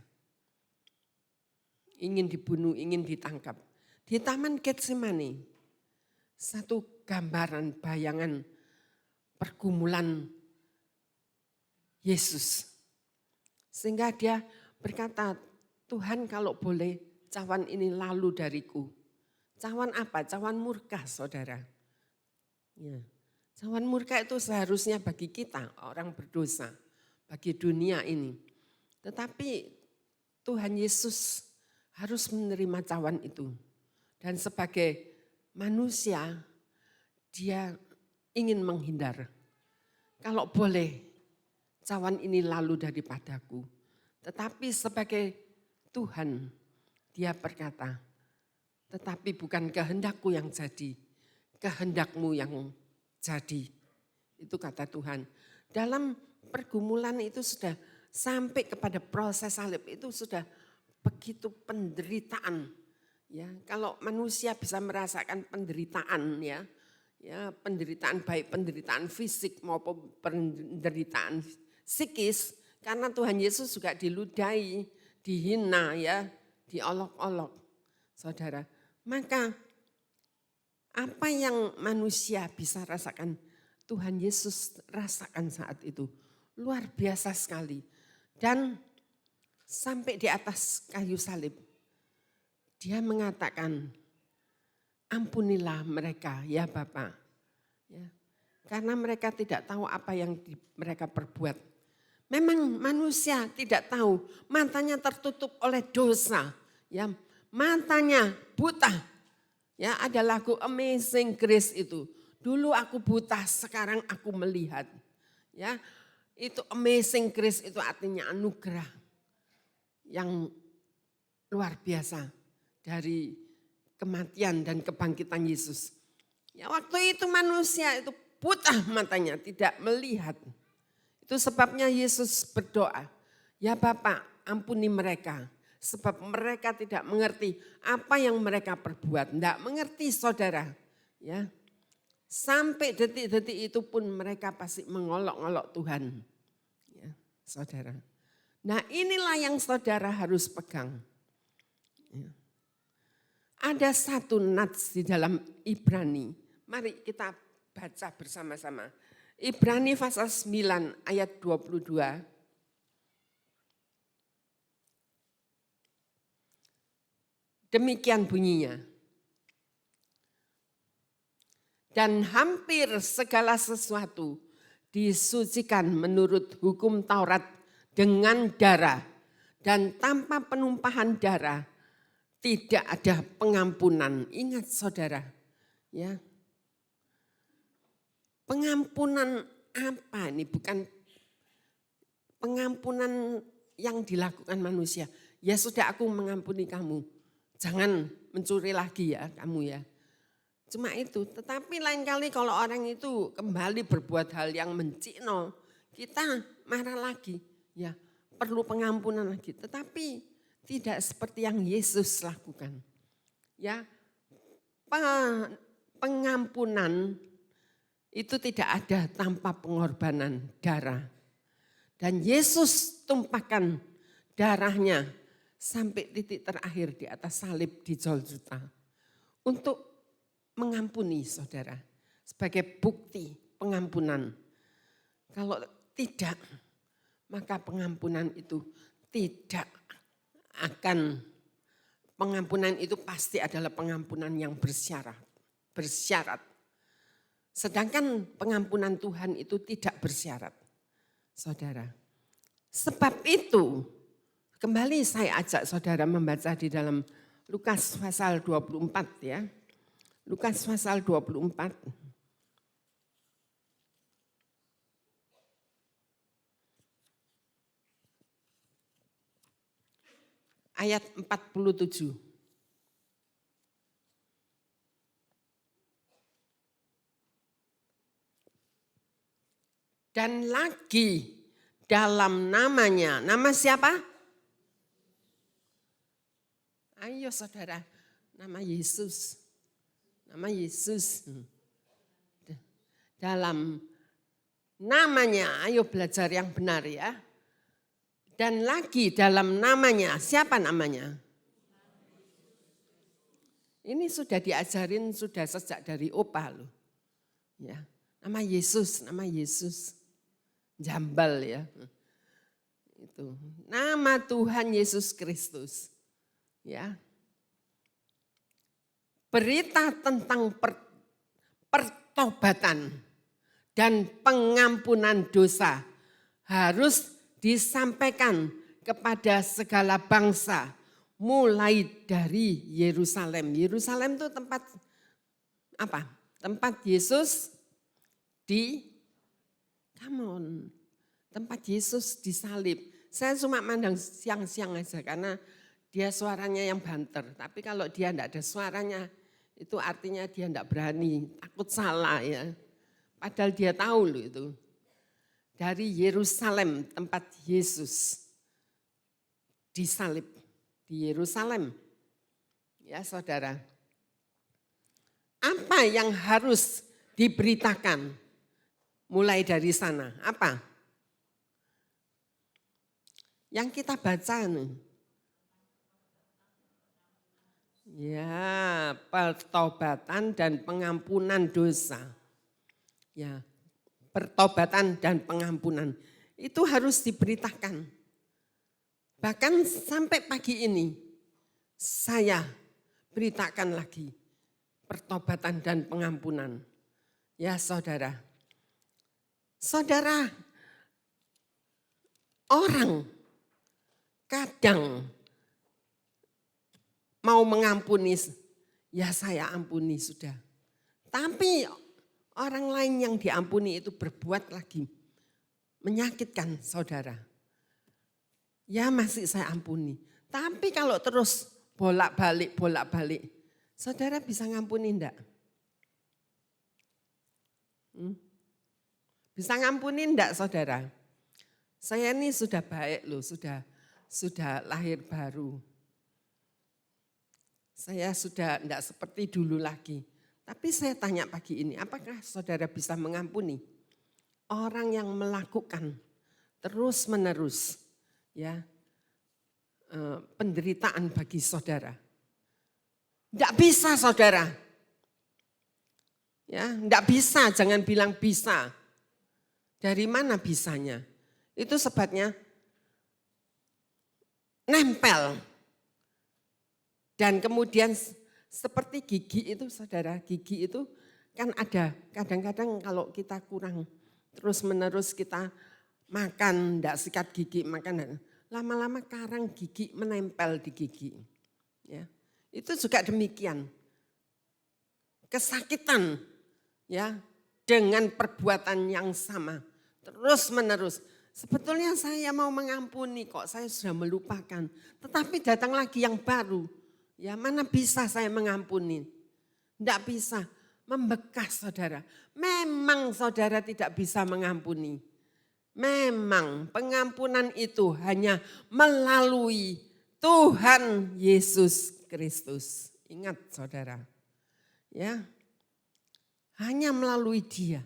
A: ingin dibunuh, ingin ditangkap. Di Taman Getsemani, satu gambaran, bayangan pergumulan Yesus. Sehingga dia berkata, Tuhan kalau boleh cawan ini lalu dariku. Cawan apa? Cawan murka, saudara. Ya. Cawan murka itu seharusnya bagi kita, orang berdosa, bagi dunia ini. Tetapi Tuhan Yesus harus menerima cawan itu. Dan sebagai manusia, dia ingin menghindar. Kalau boleh, cawan ini lalu daripadaku. Tetapi sebagai Tuhan, dia berkata, tetapi bukan kehendakku yang jadi, kehendakmu yang jadi. Itu kata Tuhan. Dalam pergumulan itu sudah sampai kepada proses salib, itu sudah begitu penderitaan. Ya, kalau manusia bisa merasakan penderitaan, ya penderitaan baik penderitaan fisik maupun penderitaan psikis, karena Tuhan Yesus juga diludahi, dihina, ya, diolok-olok, saudara. Maka apa yang manusia bisa rasakan, Tuhan Yesus rasakan saat itu. Luar biasa sekali. Dan sampai di atas kayu salib, dia mengatakan, ampunilah mereka ya Bapa. Ya, karena mereka tidak tahu apa yang mereka perbuat. Memang manusia tidak tahu, matanya tertutup oleh dosa. Ya, matanya buta. Ya, ada lagu Amazing Grace itu. Dulu aku buta, sekarang aku melihat. Ya, itu Amazing Grace itu artinya anugerah yang luar biasa dari kematian dan kebangkitan Yesus. Ya, waktu itu manusia itu buta matanya, tidak melihat. Itu sebabnya Yesus berdoa, ya Bapa, ampuni mereka. Sebab mereka tidak mengerti apa yang mereka perbuat. Tidak mengerti, saudara. Ya, sampai detik-detik itu pun mereka pasti mengolok-olok Tuhan. Ya, saudara. Nah, inilah yang saudara harus pegang. Ya. Ada satu nats di dalam Ibrani. Mari kita baca bersama-sama. Ibrani pasal 9 ayat 22. Demikian bunyinya. Dan hampir segala sesuatu disucikan menurut hukum Taurat dengan darah. Dan tanpa penumpahan darah tidak ada pengampunan. Ingat saudara, ya. Pengampunan apa ini? Bukan pengampunan yang dilakukan manusia. Ya sudah, aku mengampuni kamu. Jangan mencuri lagi ya kamu ya. Cuma itu, tetapi lain kali kalau orang itu kembali berbuat hal yang mencino, kita marah lagi. Ya, perlu pengampunan lagi. Tetapi tidak seperti yang Yesus lakukan. Ya, pengampunan itu tidak ada tanpa pengorbanan darah. Dan Yesus tumpahkan darahnya sampai titik terakhir di atas salib di Golgota untuk mengampuni saudara sebagai bukti pengampunan. Kalau tidak, maka pengampunan itu tidak akan, pengampunan itu pasti adalah pengampunan yang bersyarat. Sedangkan pengampunan Tuhan itu tidak bersyarat, saudara. Sebab itu, kembali saya ajak saudara membaca di dalam Lukas pasal 24 ya. Lukas pasal 24. Ayat 47. Dan lagi dalam namanya, nama siapa? Ayo saudara, nama Yesus. Nama Yesus. Dalam namanya, ayo belajar yang benar ya. Dan lagi dalam namanya, siapa namanya? Ini sudah diajarin sudah sejak dari Opa loh. Ya, nama Yesus. Jambal ya. Itu nama Tuhan Yesus Kristus. Ya. Berita tentang pertobatan dan pengampunan dosa harus disampaikan kepada segala bangsa mulai dari Yerusalem. Yerusalem itu tempat apa? Tempat Yesus tempat Yesus disalib. Saya cuma mandang siang-siang aja karena dia suaranya yang banter. Tapi kalau dia enggak ada suaranya, itu artinya dia enggak berani, takut salah ya. Padahal dia tahu loh itu. Dari Yerusalem tempat Yesus disalib. Di Yerusalem. Ya saudara. Apa yang harus diberitakan mulai dari sana? Apa? Yang kita baca nih. Ya, pertobatan dan pengampunan dosa. Ya, pertobatan dan pengampunan. Itu harus diberitakan. Bahkan sampai pagi ini, saya beritakan lagi pertobatan dan pengampunan. Ya saudara. Saudara, orang kadang mau mengampuni, ya saya ampuni sudah. Tapi orang lain yang diampuni itu berbuat lagi. Menyakitkan saudara. Ya masih saya ampuni. Tapi kalau terus bolak-balik, saudara bisa ngampuni enggak? Bisa ngampuni enggak saudara? Saya ini sudah baik loh, sudah lahir baru. Saya sudah enggak seperti dulu lagi. Tapi saya tanya pagi ini, apakah saudara bisa mengampuni orang yang melakukan terus-menerus ya penderitaan bagi saudara? Enggak bisa saudara. Ya, enggak bisa, jangan bilang bisa. Dari mana bisanya? Itu sebabnya nempel. Dan kemudian seperti gigi itu saudara, gigi itu kan ada kadang-kadang kalau kita kurang terus-menerus kita makan, enggak sikat gigi, makan lama-lama karang gigi menempel di gigi. Ya. Itu juga demikian. Kesakitan ya dengan perbuatan yang sama terus-menerus. Sebetulnya saya mau mengampuni kok, saya sudah melupakan. Tetapi datang lagi yang baru. Ya mana bisa saya mengampuni? Tidak bisa, membekas saudara. Memang saudara tidak bisa mengampuni. Memang pengampunan itu hanya melalui Tuhan Yesus Kristus. Ingat saudara. Ya, hanya melalui Dia.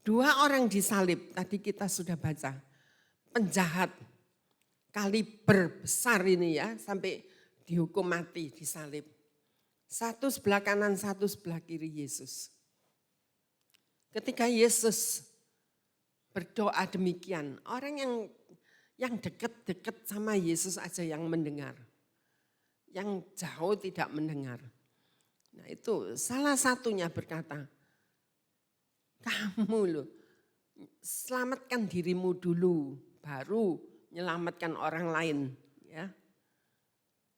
A: 2 orang disalib, tadi kita sudah baca. Penjahat kaliber besar ini ya, sampai dihukum mati, disalib. Satu sebelah kanan, satu sebelah kiri Yesus. Ketika Yesus berdoa demikian, orang yang dekat-dekat sama Yesus aja yang mendengar. Yang jauh tidak mendengar. Nah itu salah satunya berkata, kamu loh, selamatkan dirimu dulu, baru menyelamatkan orang lain. Ya.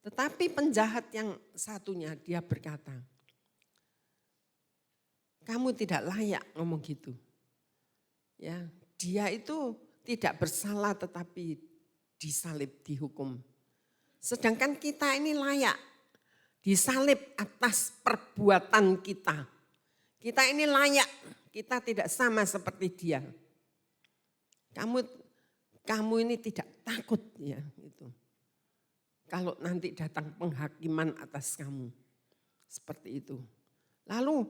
A: Tetapi penjahat yang satunya dia berkata, kamu tidak layak ngomong gitu. Ya, dia itu tidak bersalah tetapi disalib, dihukum. Sedangkan kita ini layak disalib atas perbuatan kita. Kita ini layak, kita tidak sama seperti dia. Kamu ini tidak takut ya itu. Kalau nanti datang penghakiman atas kamu. Seperti itu. Lalu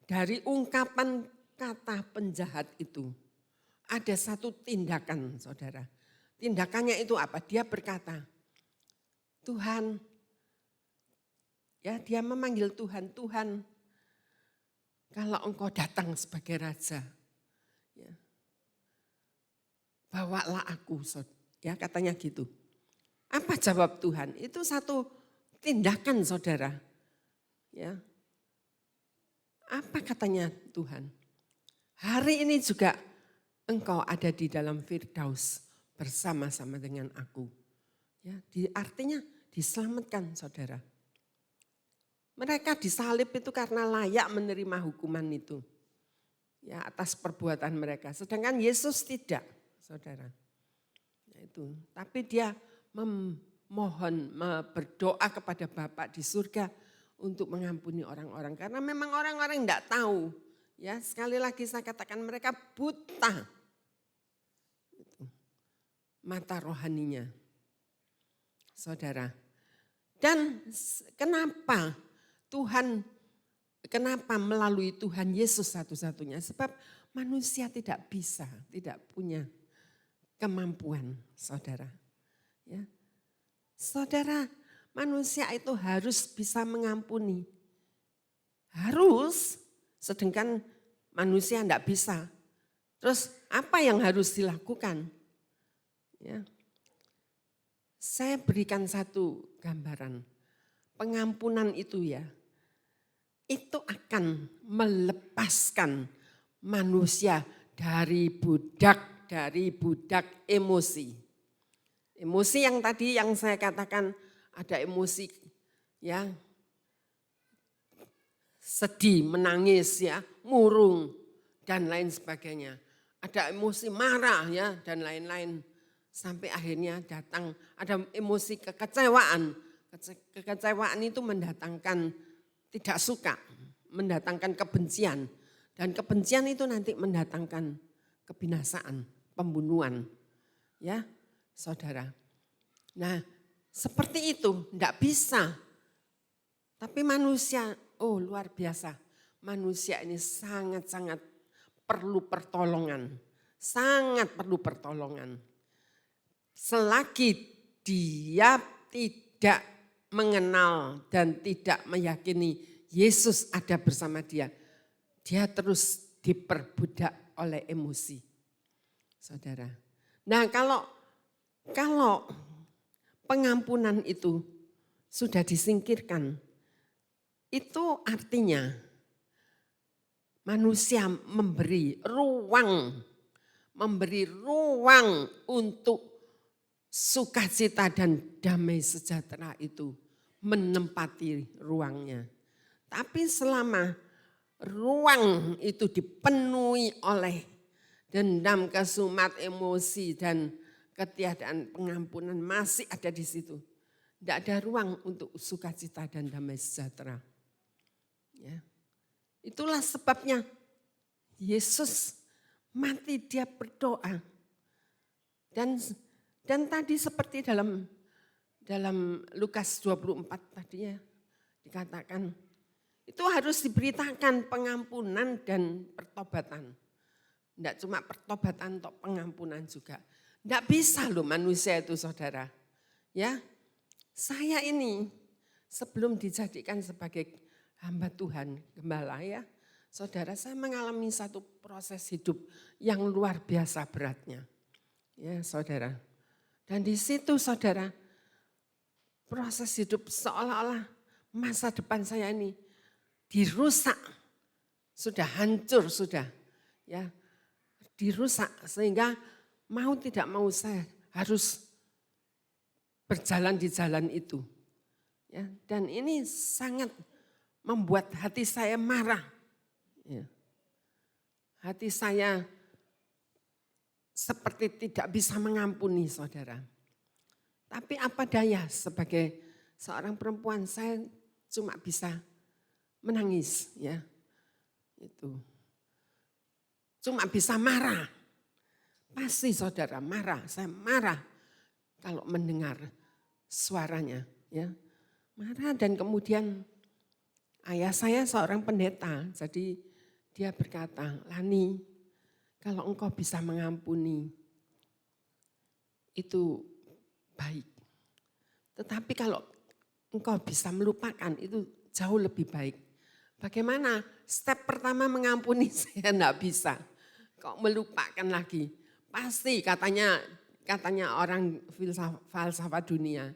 A: dari ungkapan kata penjahat itu ada satu tindakan saudara. Tindakannya itu apa? Dia berkata, Tuhan, ya dia memanggil Tuhan, Tuhan kalau engkau datang sebagai raja, ya, bawalah aku, ya katanya gitu. Apa jawab Tuhan? Itu satu tindakan saudara. Ya. Apa katanya Tuhan? Hari ini juga engkau ada di dalam Firdaus bersama-sama dengan aku. Ya, artinya diselamatkan saudara. Mereka disalib itu karena layak menerima hukuman itu. Ya, atas perbuatan mereka. Sedangkan Yesus tidak, saudara. Ya, itu. Tapi dia memohon, berdoa kepada Bapa di surga untuk mengampuni orang-orang. Karena memang orang-orang tidak tahu. Ya, sekali lagi saya katakan mereka buta. Itu. Mata rohaninya. Saudara. Dan kenapa kenapa melalui Tuhan Yesus satu-satunya? Sebab manusia tidak bisa, tidak punya kemampuan, saudara. Ya. Saudara, manusia itu harus bisa mengampuni. Harus, sedangkan manusia tidak bisa. Terus apa yang harus dilakukan? Ya. Saya berikan satu gambaran. Pengampunan itu ya, itu akan melepaskan manusia dari budak emosi. Emosi yang tadi yang saya katakan ada emosi ya sedih, menangis ya, murung dan lain sebagainya. Ada emosi marah ya dan lain-lain sampai akhirnya datang ada emosi kekecewaan. Kekecewaan itu mendatangkan tidak suka, mendatangkan kebencian dan kebencian itu nanti mendatangkan kebinasaan, pembunuhan. Ya. Saudara, nah seperti itu tidak bisa. Tapi manusia, oh luar biasa. Manusia ini sangat-sangat perlu pertolongan. Sangat perlu pertolongan. Selagi dia tidak mengenal dan tidak meyakini Yesus ada bersama dia. Dia terus diperbudak oleh emosi. Saudara. Nah kalau pengampunan itu sudah disingkirkan, itu artinya manusia memberi ruang untuk sukacita dan damai sejahtera itu menempati ruangnya. Tapi selama ruang itu dipenuhi oleh dendam, kesumat, emosi dan ketiadaan pengampunan masih ada di situ. Tidak ada ruang untuk sukacita dan damai sejahtera. Ya. Itulah sebabnya Yesus mati dia berdoa. Dan tadi seperti dalam Lukas 24 tadinya dikatakan itu harus diberitakan pengampunan dan pertobatan. Tidak cuma pertobatan atau pengampunan juga. Tidak bisa loh manusia itu saudara. Ya, saya ini sebelum dijadikan sebagai hamba Tuhan, gembala ya. Saudara, saya mengalami satu proses hidup yang luar biasa beratnya. Ya saudara. Dan di situ saudara, proses hidup seolah-olah masa depan saya ini dirusak. Sudah hancur, sudah. Ya, dirusak sehingga mau tidak mau saya harus berjalan di jalan itu. Ya, dan ini sangat membuat hati saya marah. Ya. Hati saya seperti tidak bisa mengampuni saudara. Tapi apa daya sebagai seorang perempuan saya cuma bisa menangis. Ya, itu. Cuma bisa marah. Pasti saudara marah, saya marah kalau mendengar suaranya. Ya. Marah dan kemudian ayah saya seorang pendeta, jadi dia berkata, Lani kalau engkau bisa mengampuni itu baik. Tetapi kalau engkau bisa melupakan itu jauh lebih baik. Bagaimana? Step pertama mengampuni saya enggak bisa. Kok melupakan lagi? Pasti katanya orang falsafah dunia.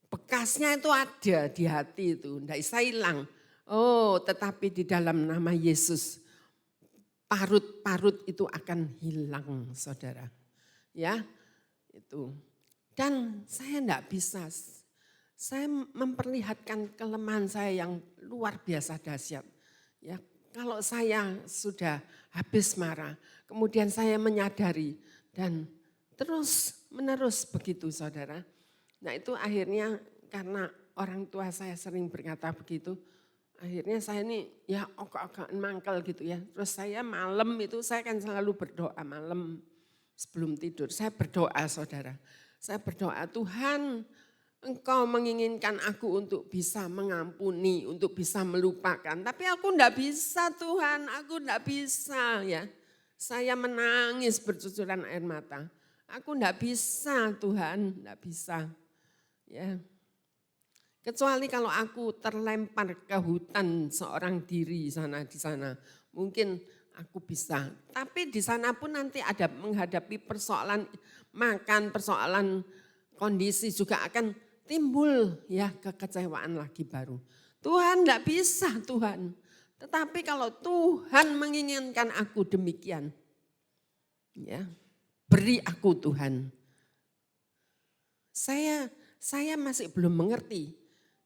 A: Bekasnya itu ada di hati itu, enggak bisa hilang. Oh, tetapi di dalam nama Yesus parut-parut itu akan hilang, saudara. Ya, itu. Dan saya enggak bisa. Saya memperlihatkan kelemahan saya yang luar biasa dahsyat. Ya, kalau saya sudah habis marah, kemudian saya menyadari dan terus menerus begitu, saudara. Nah, itu akhirnya karena orang tua saya sering berkata begitu, akhirnya saya ini ya ogah-ogahan mangkel gitu ya. Terus saya malam itu saya kan selalu berdoa malam sebelum tidur. Saya berdoa, saudara. Saya berdoa, Tuhan, Engkau menginginkan aku untuk bisa mengampuni, untuk bisa melupakan. Tapi aku enggak bisa, Tuhan, aku enggak bisa ya. Saya menangis bercucuran air mata. Aku enggak bisa, Tuhan, enggak bisa. Ya. Kecuali kalau aku terlempar ke hutan seorang diri sana di sana, mungkin aku bisa. Tapi di sana pun nanti ada menghadapi persoalan makan, persoalan kondisi juga akan timbul ya kekecewaan lagi baru. Tuhan enggak bisa, Tuhan. Tetapi kalau Tuhan menginginkan aku demikian, ya beri aku, Tuhan. Saya masih belum mengerti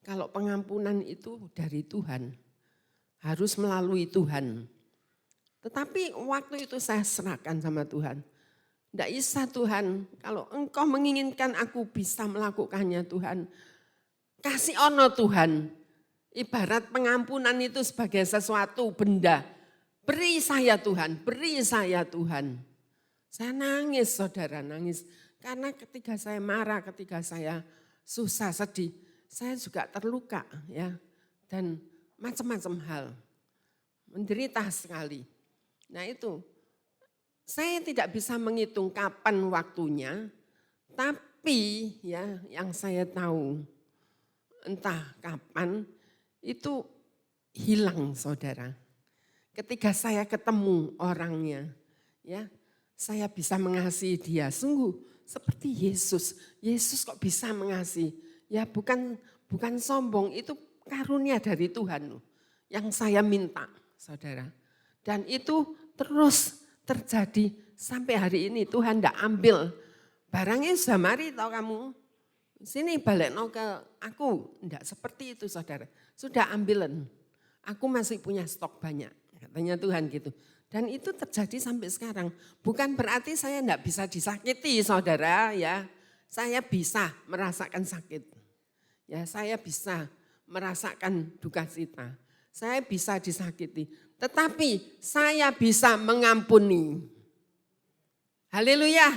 A: kalau pengampunan itu dari Tuhan, harus melalui Tuhan. Tetapi waktu itu saya serahkan sama Tuhan. Tidak bisa, Tuhan, kalau Engkau menginginkan aku bisa melakukannya, Tuhan. Kasih ono, Tuhan. Ibarat pengampunan itu sebagai sesuatu benda. Beri saya, Tuhan, beri saya, Tuhan. Saya nangis, saudara, nangis. Karena ketika saya marah, ketika saya susah, sedih, saya juga terluka, ya, dan macam-macam hal, menderita sekali. Nah itu, saya tidak bisa menghitung kapan waktunya, tapi ya yang saya tahu entah kapan itu hilang, saudara. Ketika saya ketemu orangnya, ya, saya bisa mengasihi dia. Sungguh seperti Yesus. Yesus kok bisa mengasihi? Ya bukan sombong, itu karunia dari Tuhan loh, yang saya minta, saudara. Dan itu terus terjadi sampai hari ini. Tuhan tidak ambil barangnya, sudah mari tahu kamu. Sini balik ke aku. Tidak seperti itu, saudara. Sudah ambilan. Aku masih punya stok banyak, katanya Tuhan gitu. Dan itu terjadi sampai sekarang. Bukan berarti saya tidak bisa disakiti, saudara, ya. Saya bisa merasakan sakit. Ya, saya bisa merasakan duka cita. Saya bisa disakiti. Tetapi saya bisa mengampuni. Haleluya.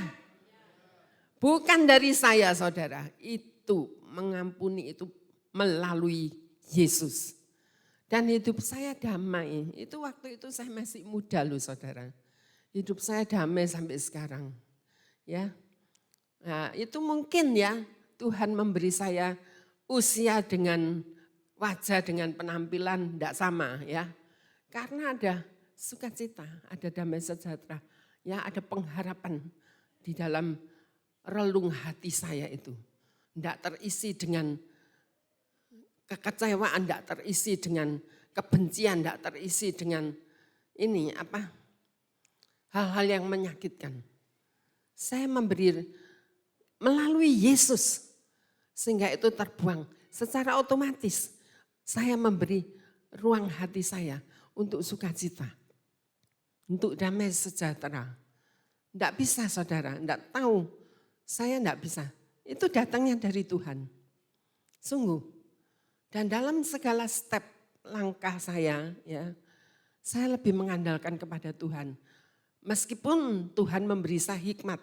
A: Bukan dari saya, saudara. Itu mengampuni itu melalui Yesus. Dan hidup saya damai. Itu waktu itu saya masih muda loh, saudara. Hidup saya damai sampai sekarang. Ya. Nah, itu mungkin ya Tuhan memberi saya usia dengan wajah, dengan penampilan tidak sama ya. Karena ada sukacita, ada damai sejahtera, ya ada pengharapan di dalam relung hati saya itu. Tidak terisi dengan kekecewaan, tidak terisi dengan kebencian, tidak terisi dengan ini hal-hal yang menyakitkan. Saya memberi melalui Yesus sehingga itu terbuang secara otomatis. Saya memberi ruang hati saya untuk sukacita, untuk damai sejahtera. Tidak bisa, saudara, tidak tahu. Saya tidak bisa. Itu datangnya dari Tuhan. Sungguh. Dan dalam segala step langkah saya, ya, saya lebih mengandalkan kepada Tuhan. Meskipun Tuhan memberi saya hikmat,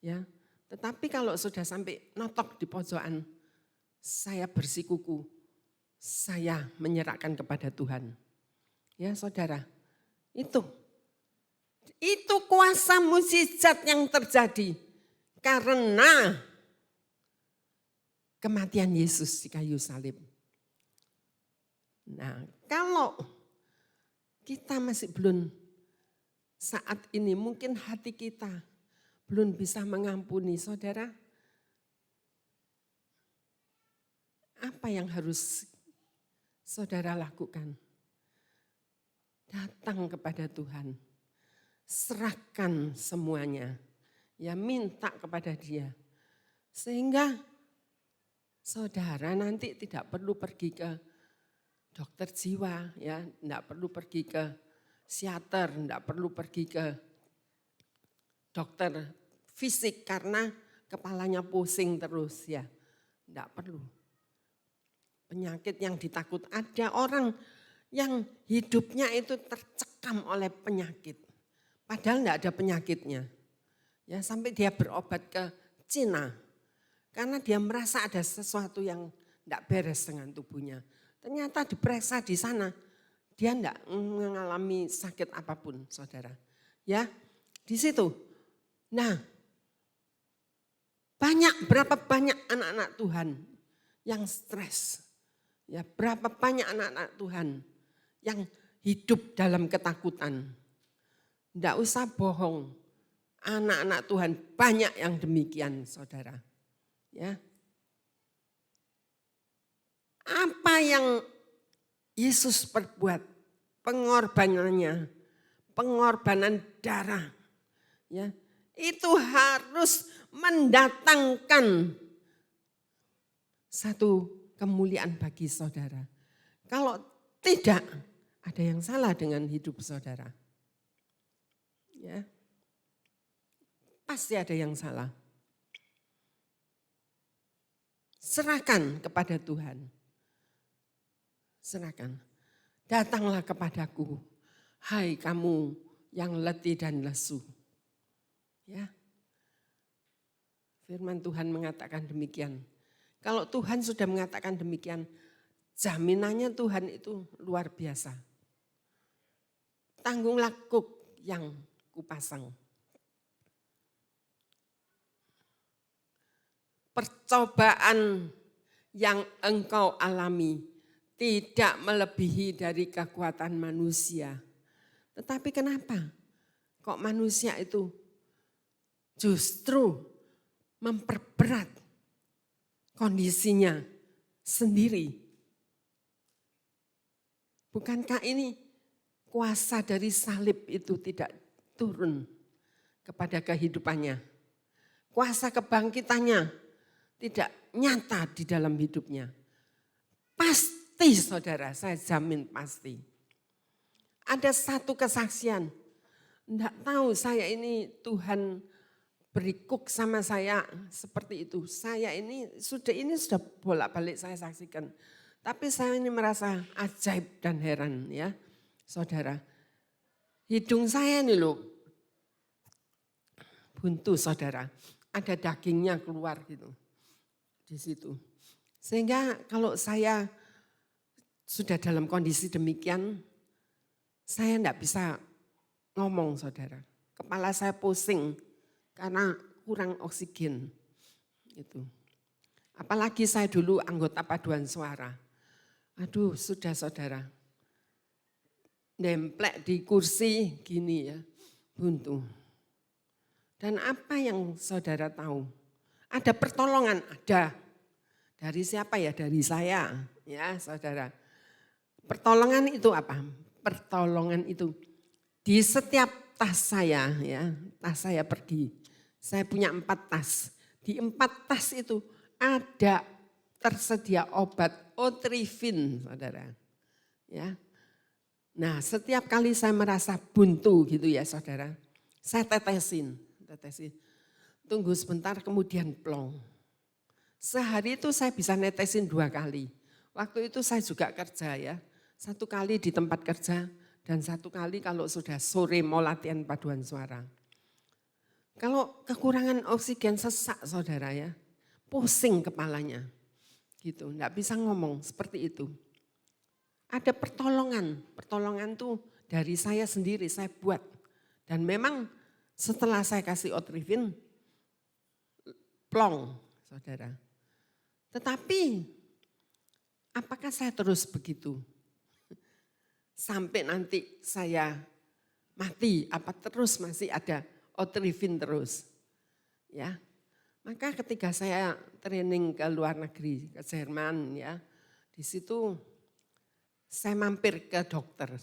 A: ya, tetapi kalau sudah sampai notok di pojokan, saya bersikuku, saya menyerahkan kepada Tuhan. Ya saudara, itu kuasa mukjizat yang terjadi karena kematian Yesus di kayu salib. Nah, kalau kita masih belum saat ini, mungkin hati kita belum bisa mengampuni saudara, apa yang harus saudara lakukan? Datang kepada Tuhan, serahkan semuanya, ya minta kepada Dia. Sehingga saudara nanti tidak perlu pergi ke dokter jiwa, ya, tidak perlu pergi ke psikiater, tidak perlu pergi ke dokter fisik karena kepalanya pusing terus, ya, tidak perlu. Penyakit yang ditakut, ada orang yang hidupnya itu tercekam oleh penyakit. Padahal tidak ada penyakitnya. Ya, sampai dia berobat ke Cina. Karena dia merasa ada sesuatu yang tidak beres dengan tubuhnya. Ternyata diperiksa di sana, dia tidak mengalami sakit apapun, saudara. Ya, di situ. Nah, berapa banyak anak-anak Tuhan yang stres. Ya, berapa banyak anak-anak Tuhan yang hidup dalam ketakutan. Tidak usah bohong, anak-anak Tuhan banyak yang demikian, saudara. Ya, apa yang Yesus perbuat, pengorbanannya, pengorbanan darah, ya, itu harus mendatangkan satu kemuliaan bagi saudara. Kalau tidak, ada yang salah dengan hidup saudara. Ya, pasti ada yang salah. Serahkan kepada Tuhan. Serahkan. Datanglah kepadaku, hai kamu yang letih dan lesu. Ya. Firman Tuhan mengatakan demikian. Kalau Tuhan sudah mengatakan demikian, jaminannya Tuhan itu luar biasa. Tanggunglah kuk yang kupasang. Percobaan yang engkau alami tidak melebihi dari kekuatan manusia. Tetapi kenapa? Kok manusia itu justru memperberat kondisinya sendiri? Bukankah ini kuasa dari salib itu tidak turun kepada kehidupannya? Kuasa kebangkitannya tidak nyata di dalam hidupnya. Pasti saudara, saya jamin pasti. Ada satu kesaksian, enggak tahu saya ini Tuhan berikuk sama saya seperti itu. Saya ini sudah bolak-balik saya saksikan. Tapi saya ini merasa ajaib dan heran ya, saudara. Hidung saya ini loh, buntu saudara, ada dagingnya keluar gitu di situ. Sehingga kalau saya sudah dalam kondisi demikian, saya enggak bisa ngomong saudara. Kepala saya pusing karena kurang oksigen. Itu. Apalagi saya dulu anggota paduan suara. Aduh sudah saudara, nemplek di kursi gini ya, buntu. Dan apa yang saudara tahu? Ada pertolongan, ada. Dari siapa ya? Dari saya, ya saudara. Pertolongan itu apa? Pertolongan itu di setiap tas saya, ya, tas saya pergi. Saya punya 4 tas. Di 4 tas itu ada tersedia obat Otrivin, saudara. Ya. Nah, setiap kali saya merasa buntu gitu ya, saudara, saya tetesin. Tunggu sebentar, kemudian plong. Sehari itu saya bisa netesin 2 kali. Waktu itu saya juga kerja ya, 1 kali di tempat kerja dan 1 kali kalau sudah sore mau latihan paduan suara. Kalau kekurangan oksigen sesak saudara ya, pusing kepalanya. Gitu, enggak bisa ngomong seperti itu. Ada pertolongan tuh dari saya sendiri, saya buat. Dan memang setelah saya kasih Otrivin, plong saudara. Tetapi apakah saya terus begitu? sampai nanti saya mati, apa terus masih ada otrivin terus. Ya, maka ketika saya training ke luar negeri, ke Jerman ya, di situ saya mampir ke dokter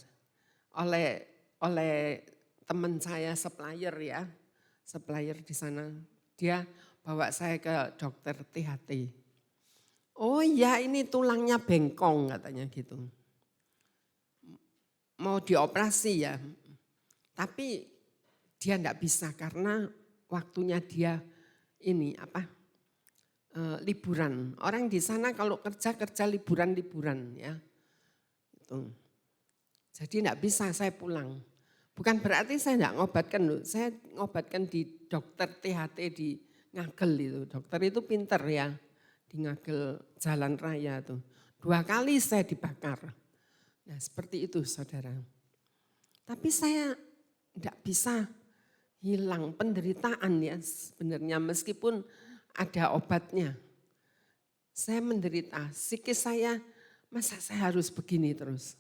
A: oleh teman saya supplier ya, supplier di sana. Dia bawa saya ke dokter THT. Oh iya ini tulangnya bengkong katanya gitu. Mau dioperasi ya, tapi dia enggak bisa karena waktunya dia ini liburan. Orang di sana kalau kerja liburan ya. Gitu. Jadi enggak bisa saya pulang. Bukan berarti saya enggak ngobatkan loh. Saya ngobatkan di dokter THT di Ngagel itu. Dokter itu pinter ya. Di Ngagel Jalan Raya tuh. 2 kali saya dibakar. Nah seperti itu saudara. Tapi saya enggak bisa hilang penderitaan ya sebenarnya meskipun ada obatnya. Saya menderita, psikis saya masa saya harus begini terus.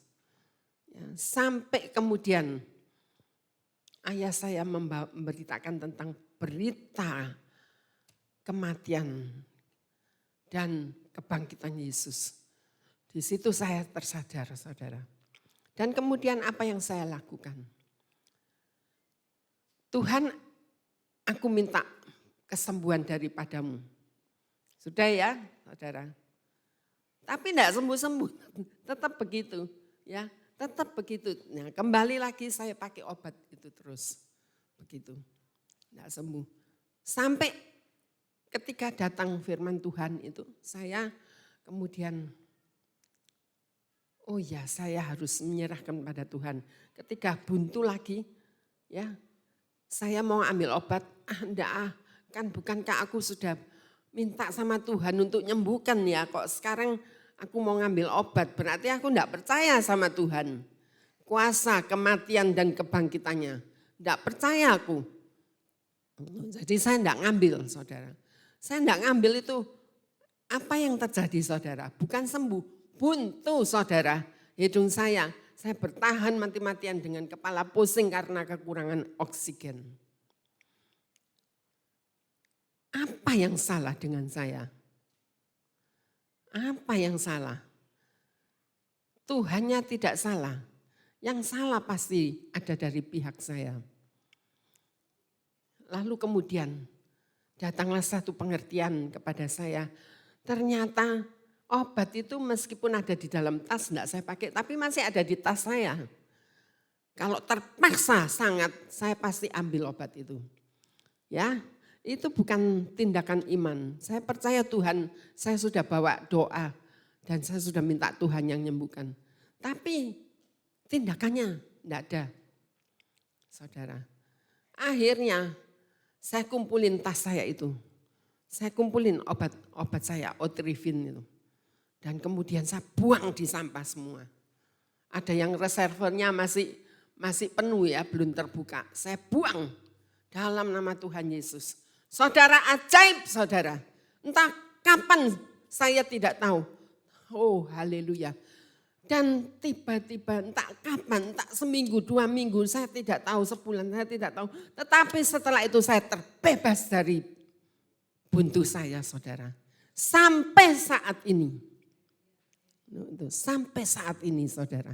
A: Ya, sampai kemudian ayah saya memberitakan tentang berita kematian dan kebangkitan Yesus. Di situ saya tersadar saudara. Dan kemudian apa yang saya lakukan? Tuhan, aku minta kesembuhan daripadamu. Sudah ya, saudara. Tapi enggak sembuh-sembuh, tetap begitu. Ya, tetap begitu. Nah, kembali lagi saya pakai obat itu terus. Begitu, enggak sembuh. Sampai ketika datang firman Tuhan itu, saya kemudian, oh ya saya harus menyerahkan pada Tuhan. Ketika buntu lagi, ya saya mau ambil obat, enggak kan bukankah aku sudah minta sama Tuhan untuk nyembuhkan ya, kok sekarang aku mau ngambil obat, berarti aku enggak percaya sama Tuhan. Kuasa kematian dan kebangkitannya, enggak percaya aku. Jadi saya enggak ngambil saudara. Saya enggak ngambil itu, apa yang terjadi saudara? Bukan sembuh, buntu saudara, hidung saya bertahan mati-matian dengan kepala pusing karena kekurangan oksigen. Apa yang salah dengan saya? Apa yang salah? Tuhannya tidak salah. Yang salah pasti ada dari pihak saya. Lalu kemudian datanglah satu pengertian kepada saya. Ternyata obat itu meskipun ada di dalam tas enggak saya pakai, tapi masih ada di tas saya. Kalau terpaksa sangat, saya pasti ambil obat itu. Ya, itu bukan tindakan iman. Saya percaya Tuhan, saya sudah bawa doa dan saya sudah minta Tuhan yang menyembuhkan. Tapi tindakannya enggak ada. Saudara, akhirnya saya kumpulin tas saya itu. Saya kumpulin obat saya, otrivin itu. Dan kemudian saya buang di sampah semua. Ada yang reservernya masih penuh ya, belum terbuka. Saya buang dalam nama Tuhan Yesus. Saudara ajaib saudara. Entah kapan saya tidak tahu. Oh haleluya. Dan tiba-tiba entah kapan, entah seminggu, 2 minggu, saya tidak tahu, sebulan saya tidak tahu. Tetapi setelah itu saya terbebas dari buntu saya saudara. Sampai saat ini. Sampai saat ini saudara.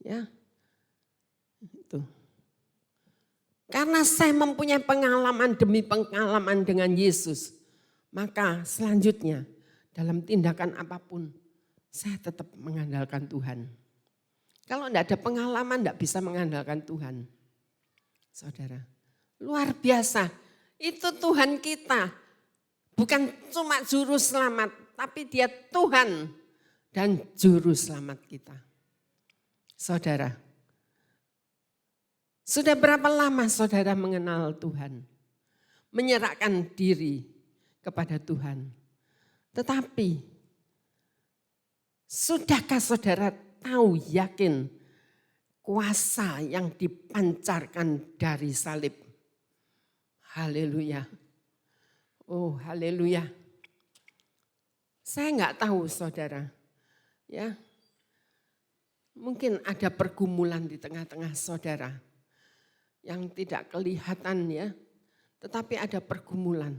A: Ya. Itu. Karena saya mempunyai pengalaman demi pengalaman dengan Yesus. Maka selanjutnya dalam tindakan apapun saya tetap mengandalkan Tuhan. Kalau enggak ada pengalaman enggak bisa mengandalkan Tuhan. Saudara. Luar biasa. Itu Tuhan kita. Bukan cuma juru selamat. Tapi dia Tuhan dan juru selamat kita. Saudara, sudah berapa lama saudara mengenal Tuhan? Menyerahkan diri kepada Tuhan. Tetapi, sudahkah saudara tahu yakin kuasa yang dipancarkan dari salib? Haleluya. Oh haleluya. Saya enggak tahu saudara. Ya, Mungkin ada pergumulan di tengah-tengah saudara yang tidak kelihatan ya, tetapi ada pergumulan.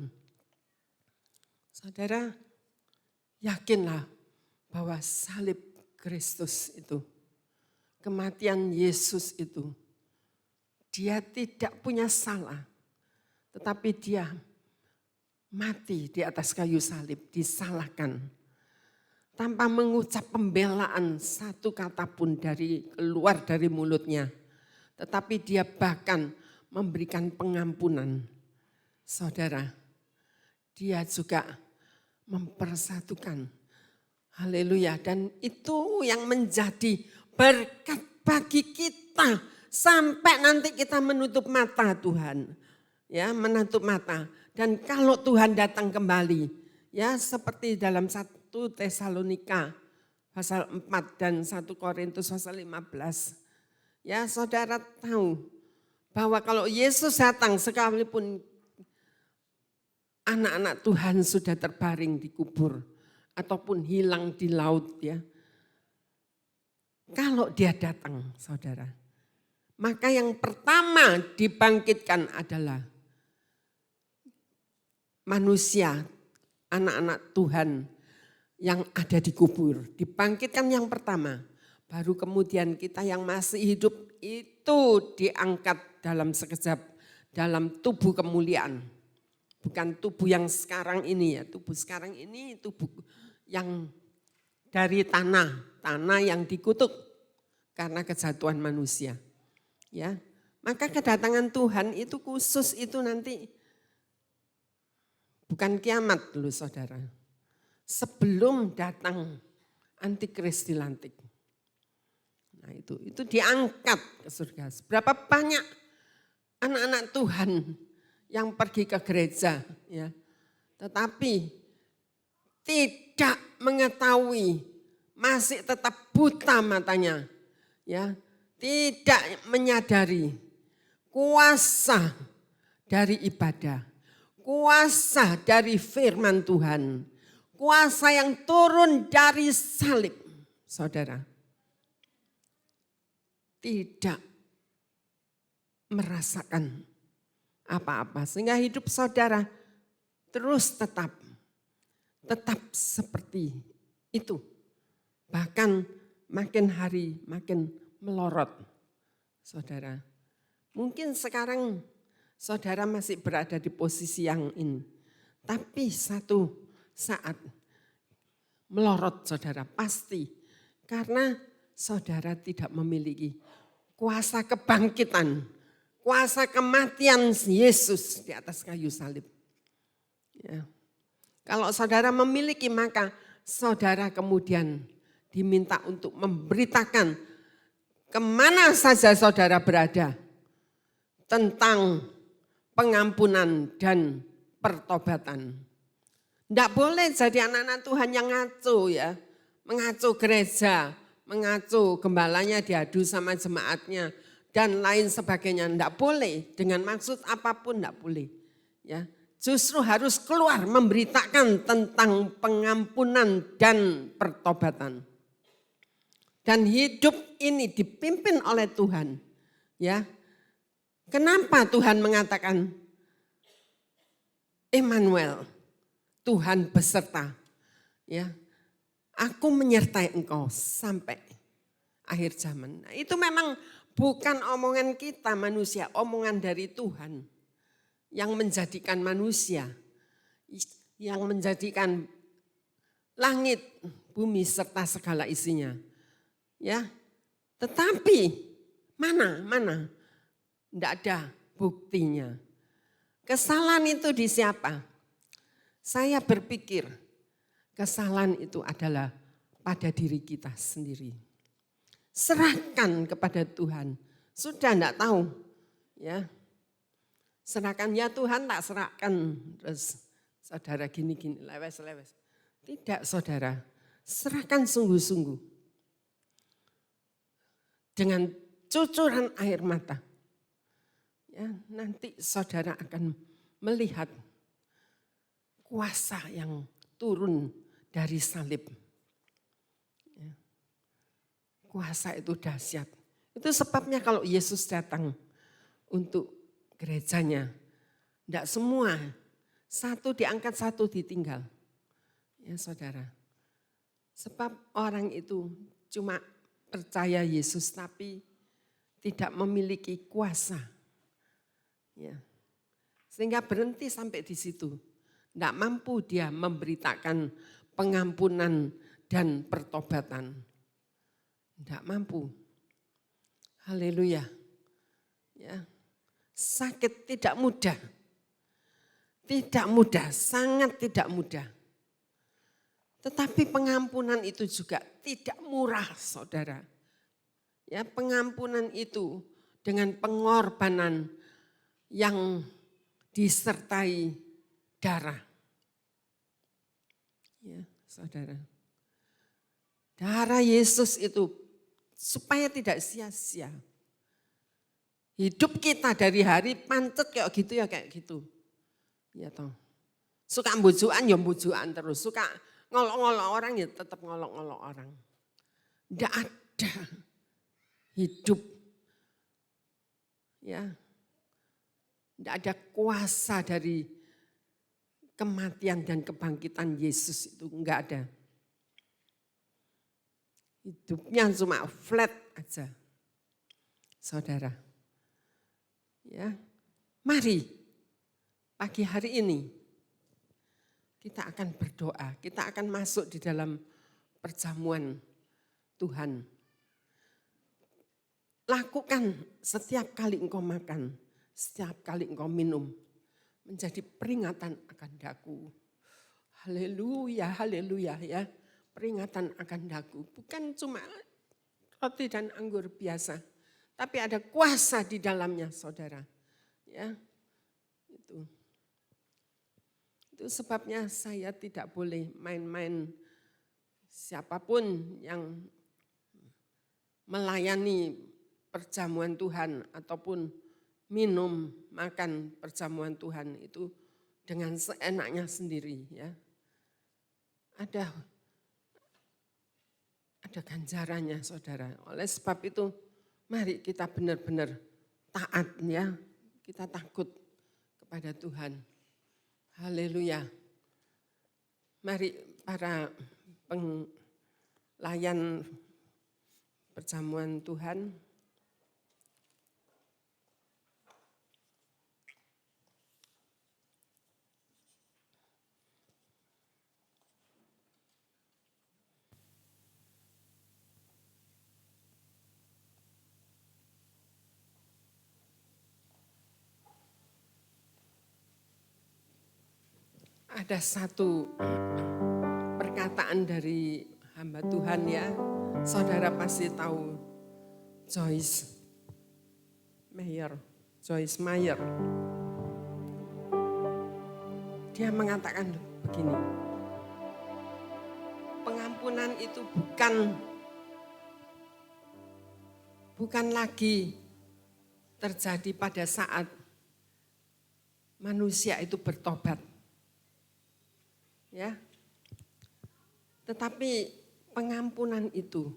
A: Saudara, yakinlah bahwa salib Kristus itu, kematian Yesus itu, dia tidak punya salah, tetapi dia mati di atas kayu salib, disalahkan. Tanpa mengucap pembelaan satu kata pun keluar dari mulutnya. Tetapi dia bahkan memberikan pengampunan. Saudara, dia juga mempersatukan. Haleluya. Dan itu yang menjadi berkat bagi kita. Sampai nanti kita menutup mata Tuhan. Ya, menutup mata. Dan kalau Tuhan datang kembali, ya seperti dalam 1 Tesalonika pasal 4 dan 1 Korintus pasal 15. Ya, saudara tahu bahwa kalau Yesus datang sekalipun anak-anak Tuhan sudah terbaring di kubur ataupun hilang di laut ya. Kalau dia datang, saudara, maka yang pertama dibangkitkan adalah manusia, anak-anak Tuhan yang ada di kubur. Dibangkitkan yang pertama. Baru kemudian kita yang masih hidup itu diangkat dalam sekejap. Dalam tubuh kemuliaan. Bukan tubuh yang sekarang ini ya. Tubuh sekarang ini tubuh yang dari tanah. Tanah yang dikutuk karena kejatuhan manusia. Ya, maka kedatangan Tuhan itu khusus itu nanti bukan kiamat dulu saudara. Sebelum datang antikris dilantik. Nah itu diangkat ke surga. Berapa banyak anak-anak Tuhan yang pergi ke gereja ya. Tetapi tidak mengetahui, masih tetap buta matanya. Ya, tidak menyadari kuasa dari ibadah. Kuasa dari firman Tuhan. Kuasa yang turun dari salib, saudara. Tidak merasakan apa-apa. Sehingga hidup saudara terus tetap seperti itu. Bahkan makin hari makin melorot, saudara. Mungkin sekarang saudara masih berada di posisi yang ini. Tapi satu saat melorot saudara pasti. Karena saudara tidak memiliki kuasa kebangkitan. Kuasa kematian Yesus di atas kayu salib. Ya. Kalau saudara memiliki maka saudara kemudian diminta untuk memberitakan kemana saja saudara berada. Tentang pengampunan dan pertobatan. Tidak boleh jadi anak-anak Tuhan yang ngaco ya. Mengaco gereja, mengaco gembalanya diadu sama jemaatnya. Dan lain sebagainya. Tidak boleh, dengan maksud apapun tidak boleh. Ya, justru harus keluar memberitakan tentang pengampunan dan pertobatan. Dan hidup ini dipimpin oleh Tuhan. Ya, kenapa Tuhan mengatakan Immanuel, Tuhan beserta. Ya, aku menyertai engkau sampai akhir zaman. Nah, itu memang bukan omongan kita manusia, omongan dari Tuhan yang menjadikan manusia, yang menjadikan langit, bumi serta segala isinya. Ya, tetapi mana? Tidak ada buktinya. Kesalahan itu di siapa? Saya berpikir kesalahan itu adalah pada diri kita sendiri. Serahkan kepada Tuhan. Sudah tidak tahu. Ya, serahkan ya Tuhan, tak serahkan. Terus saudara gini-gini, lewes-lewes. Tidak saudara, serahkan sungguh-sungguh. Dengan cucuran air mata. Ya, nanti saudara akan melihat kuasa yang turun dari salib. Ya. Kuasa itu dahsyat. Itu sebabnya kalau Yesus datang untuk gerejanya, tidak semua, satu diangkat, satu ditinggal. Ya saudara, sebab orang itu cuma percaya Yesus tapi tidak memiliki kuasa. Ya. Sehingga berhenti sampai di situ. Tidak mampu dia memberitakan pengampunan dan pertobatan. Tidak mampu. Haleluya. Ya. Sakit tidak mudah. Tidak mudah, sangat tidak mudah. Tetapi pengampunan itu juga tidak murah, saudara. Ya, pengampunan itu dengan pengorbanan yang disertai darah. Ya, saudara. Darah Yesus itu supaya tidak sia-sia. Hidup kita dari hari pancet kayak gitu ya kayak gitu. Ya toh. Suka mbujukan ya mbujukan terus, suka ngolok-ngolok orang ya tetap ngolok-ngolok orang. Tidak ada hidup. Ya. Tidak ada kuasa dari kematian dan kebangkitan Yesus itu enggak ada. Hidupnya cuma flat aja. Saudara. Ya. Mari pagi hari ini kita akan berdoa, kita akan masuk di dalam perjamuan Tuhan. Lakukan setiap kali engkau makan, setiap kali engkau minum, menjadi peringatan akan daku. Haleluya, haleluya ya. Peringatan akan daku. Bukan cuma roti dan anggur biasa, tapi ada kuasa di dalamnya saudara. Ya, itu sebabnya saya tidak boleh main-main siapapun yang melayani perjamuan Tuhan ataupun minum, makan perjamuan Tuhan itu dengan seenaknya sendiri ya. Ada ganjarannya saudara. Oleh sebab itu mari kita benar-benar taat ya. Kita takut kepada Tuhan. Haleluya. Mari para pelayan perjamuan Tuhan. Ada satu perkataan dari hamba Tuhan ya, saudara pasti tahu Joyce Meyer. Dia mengatakan begini, pengampunan itu bukan lagi terjadi pada saat manusia itu bertobat. Ya. Tetapi pengampunan itu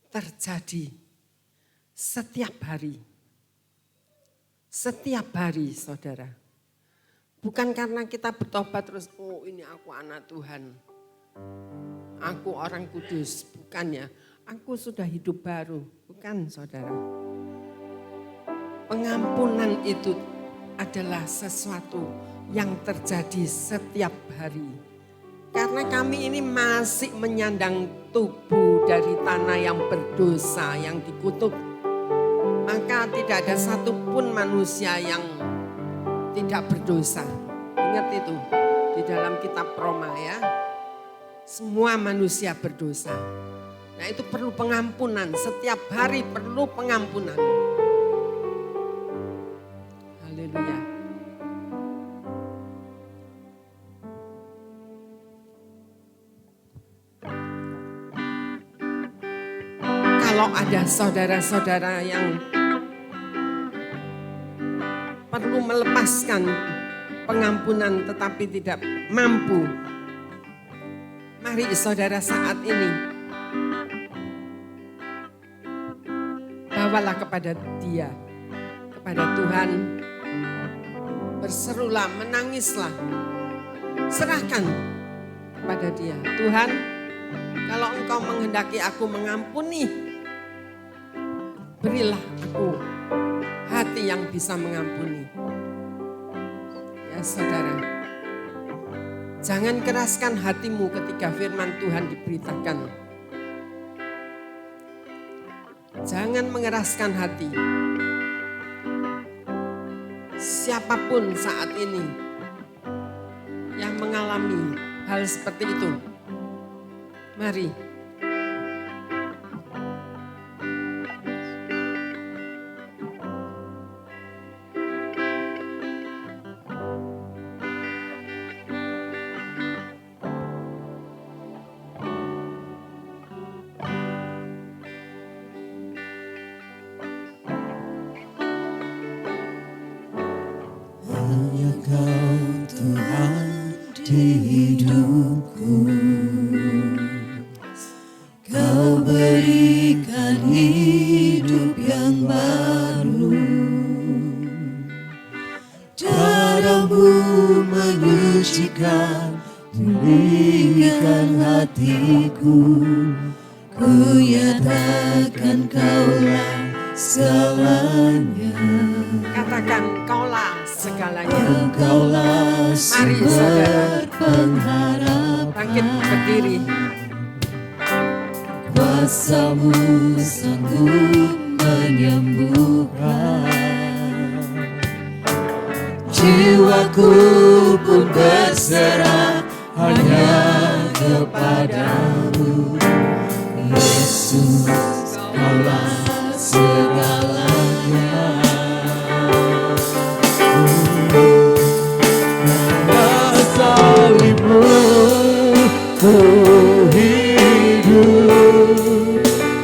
A: terjadi setiap hari. Setiap hari, saudara. Bukan karena kita bertobat terus, oh ini aku anak Tuhan. Aku orang kudus, bukan ya. Aku sudah hidup baru, bukan saudara. Pengampunan itu adalah sesuatu yang terjadi setiap hari. Karena kami ini masih menyandang tubuh dari tanah yang berdosa, yang dikutuk. Maka tidak ada satupun manusia yang tidak berdosa. Ingat itu di dalam kitab Roma ya. Semua manusia berdosa. Nah itu perlu pengampunan, setiap hari perlu pengampunan. Haleluya. Kalau ada saudara-saudara yang perlu melepaskan pengampunan tetapi tidak mampu, mari saudara saat ini bawalah kepada Dia, kepada Tuhan. Berserulah, menangislah, serahkan kepada Dia. Tuhan, kalau Engkau menghendaki aku mengampuni, berilah aku hati yang bisa mengampuni. Ya saudara, jangan keraskan hatimu ketika firman Tuhan diberitakan. Jangan mengeraskan hati. Siapapun saat ini yang mengalami hal seperti itu, mari
B: hanya Kau Tuhan di hidupku. Kau berikan hidup yang baru. Darah-Mu menyucikan, pulihkan hatiku. Ku nyatakan Kaulah segalanya.
A: katakan Kaulah segalanya.
B: Engkaulah
A: Mari saudara,
B: sumber pengharapan.
A: bangkit berdiri.
B: Kuasa-Mu sanggup menyembuhkan. Jiwaku pun berserah hanya kepadamu. Yesus, Kaulah segalanya. Karena salib-Mu ku hidup,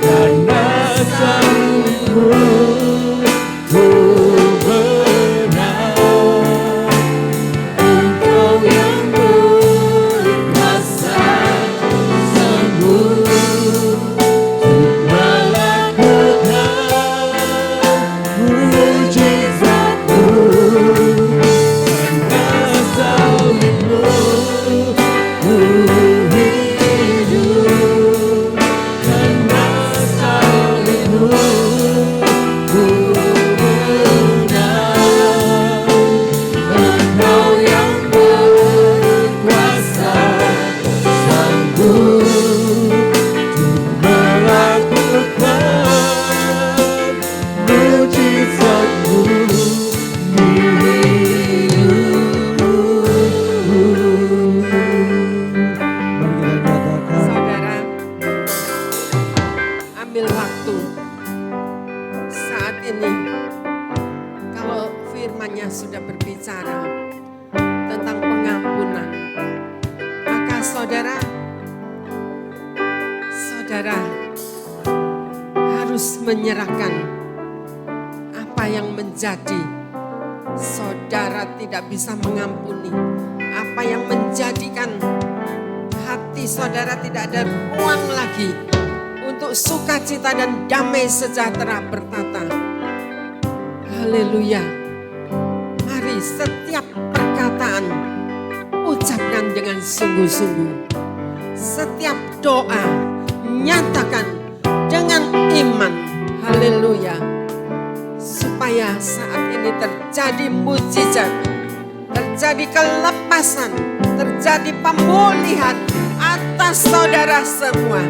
B: karena salib-Mu ku menang. Engkau yang berkuasa sanggup untuk melakukan mujizat-Mu. Karena salib-Mu ku hidup, karena salib-Mu ku menang. Engkau yang berkuasa sanggup untuk melakukan mujizat-Mu di hidupku. Mari kita nyatakan.
A: Saudara, ambil waktu saat ini. Kalau firman-Nya sudah berbicara tentang pengampunan, maka saudara harus menyerahkan apa yang menjadi saudara tidak bisa mengampuni, apa yang menjadikan hati saudara tidak ada ruang lagi untuk sukacita dan damai sejahtera bertata. Haleluya. Mari setiap perkataan ucapkan dengan sungguh-sungguh. Setiap doa nyatakan dengan iman. Haleluya. Supaya saat ini terjadi mujizat, terjadi kelepasan, terjadi pemulihan atas saudara semua.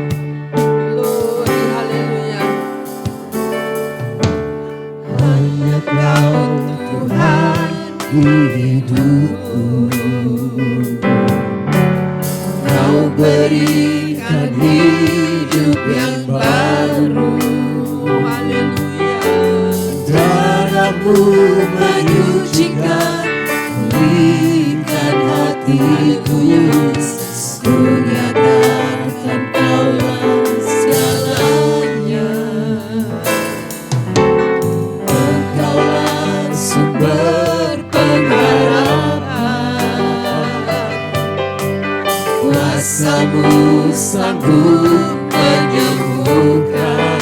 A: Glory, haleluya.
B: Hanya Kau Tuhan di hidupku. Kau berikan hidup yang baru.
A: Haleluya.
B: Darah-Mu menyucikan, pulihkan hatiku. Ku nyatakan Kaulah segalanya. Engkaulah sumber pengharapan. Kuasa-Mu sanggup menyembuhkan.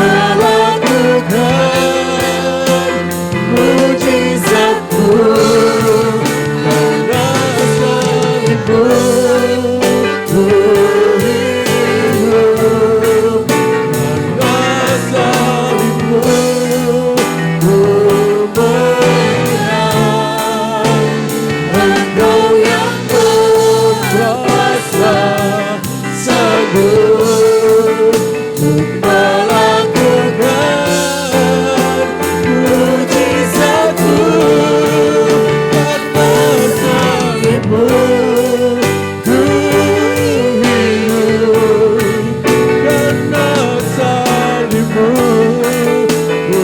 B: melakukan mujizatmu karena salibmu ku hidup, karena salibmu ku menang. Engkau yang berkuasa sanggup untuk melakukan mujizatmu karena salibmu ku hidup, karena salibmu ku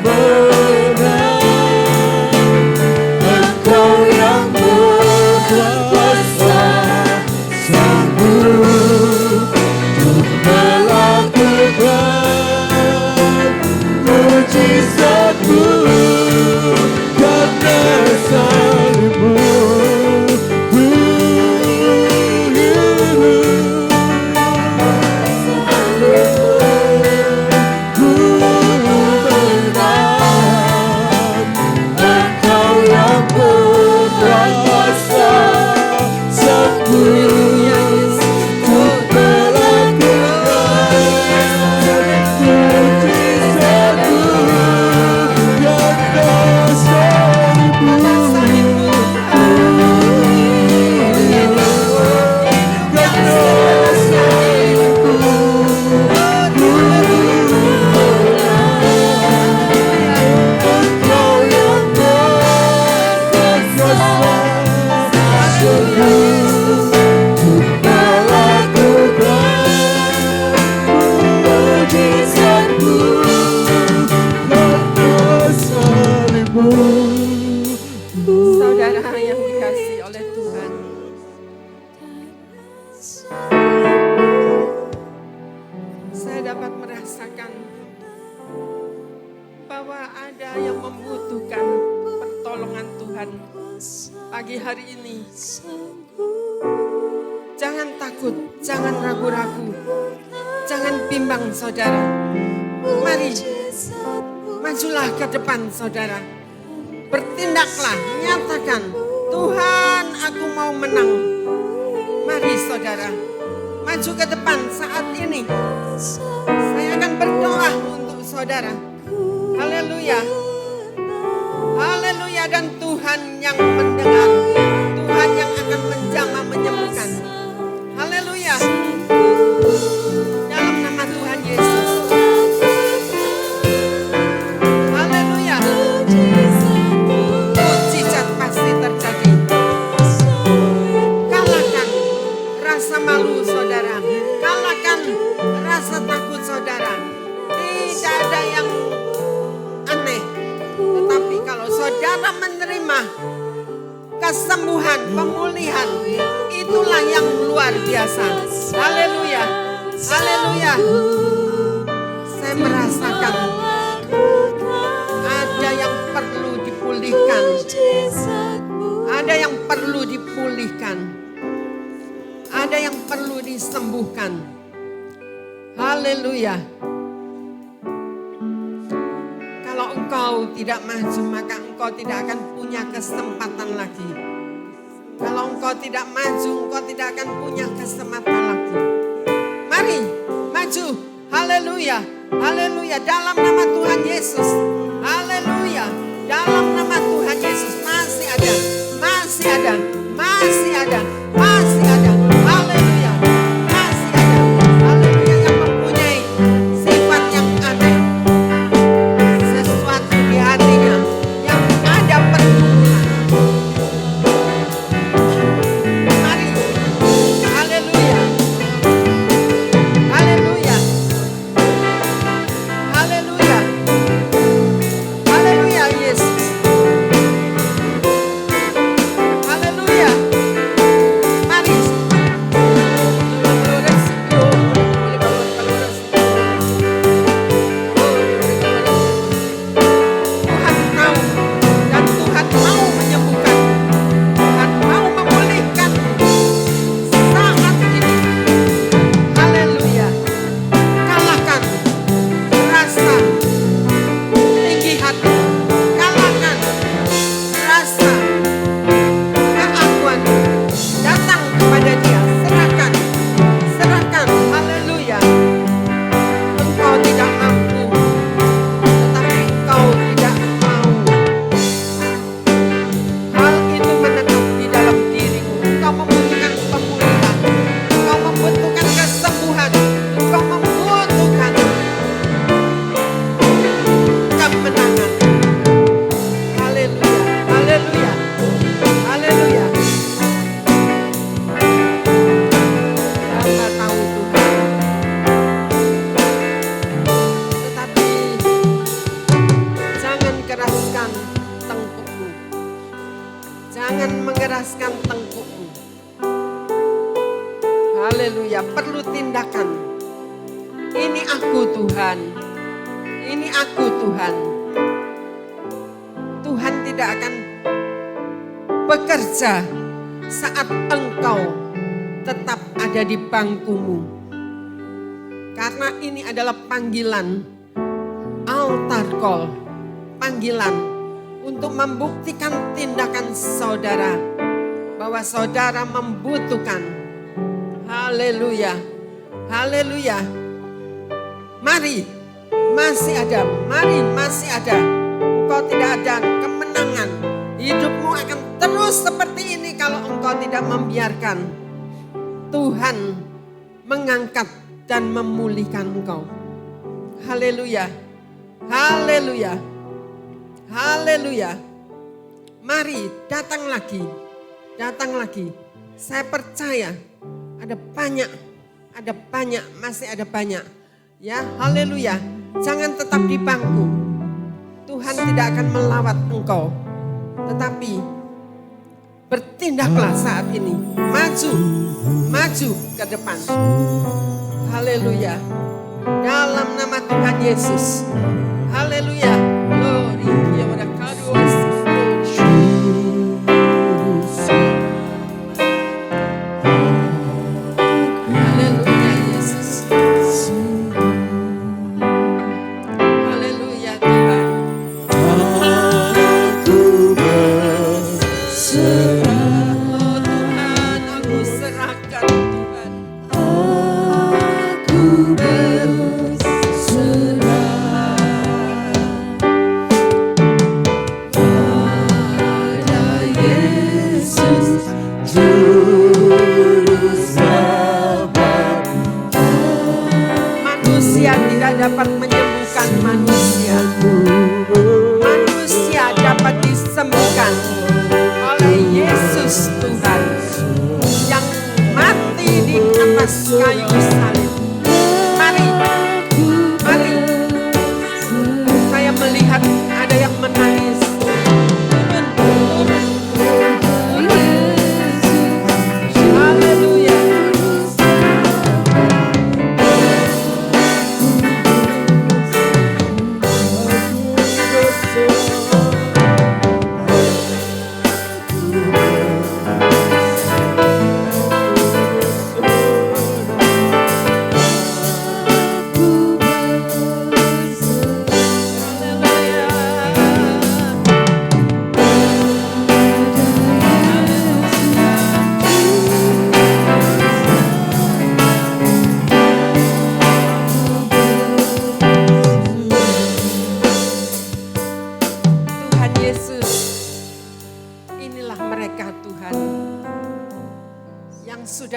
B: menang. Engkau yang berkuasa sanggup untuk melakukan mujizatmu karena salibmu ku hidup, ku menang. Engkau yang berkuasa sanggup untuk melakukan mujizatmu karena salibmu ku hidup, karena salibmu ku menang. Engkau yang berkuasa sanggup untuk melakukan mujizatmu karena salibmu.
A: Saudara yang dikasihi oleh Tuhan, saya dapat merasakan bahwa ada yang membutuhkan pertolongan Tuhan pagi hari ini. Jangan takut, jangan ragu-ragu, jangan bimbang saudara. Mari, majulah ke depan saudara. Bertindaklah, nyatakan, Tuhan aku mau menang. Mari saudara, maju ke depan saat ini. Saya akan berdoa untuk saudara. Haleluya. Haleluya, dan Tuhan yang mendengar, Tuhan yang akan menjamah menyembuhkan. Haleluya. Dalam nama Tuhan Yesus. Haleluya. Mujizat pasti terjadi. Kalahkan rasa malu saudara. Kalahkan rasa takut saudara. Tidak ada yang aneh. Tetapi kalau saudara menerima kesembuhan, pemulihan, itulah yang luar biasa. Haleluya. Haleluya. Saya merasakan ada yang perlu dipulihkan. Ada yang perlu dipulihkan. Ada yang perlu disembuhkan. Haleluya. Kalau engkau tidak maju, maka engkau tidak akan punya kesempatan lagi. Kalau engkau tidak maju, engkau tidak akan punya kesempatan lagi. Mari, maju. Haleluya. Haleluya. Dalam nama Tuhan Yesus. Haleluya. Dalam nama Tuhan Yesus masih ada. Masih ada. Masih ada. Masih ada. Haleluya. Masih ada. Haleluya, yang mempunyai sifat yang aneh. Sesuatu di hatinya yang ada pertumbuhan. Mari. Haleluya. Haleluya. Haleluya. Haleluya Yesus. Haleluya. mengeraskan tengkukmu. Haleluya, perlu tindakan. Ini aku Tuhan. Ini aku Tuhan. Tuhan tidak akan bekerja saat engkau tetap ada di bangkumu. Karena ini adalah panggilan, altar call, panggilan untuk membuktikan tindakan saudara bahwa saudara membutuhkan. Haleluya, haleluya. Mari, masih ada, mari masih ada. Engkau tidak ada kemenangan. Hidupmu akan terus seperti ini kalau engkau tidak membiarkan Tuhan mengangkat dan memulihkan engkau. Haleluya, haleluya, haleluya. Mari datang lagi, datang lagi. Saya percaya ada banyak, masih ada banyak. Ya, haleluya. Jangan tetap di bangku. Tuhan tidak akan melawat engkau. Tetapi bertindaklah saat ini. Maju ke depan. Haleluya. Dalam nama Tuhan Yesus. Haleluya. Glory. dapat menyembuhkan manusia. Manusia dapat disembuhkan oleh Yesus Tuhan yang mati di atas kayu salib. Mari, mari. Saya melihat ada yang menangis. Haleluya.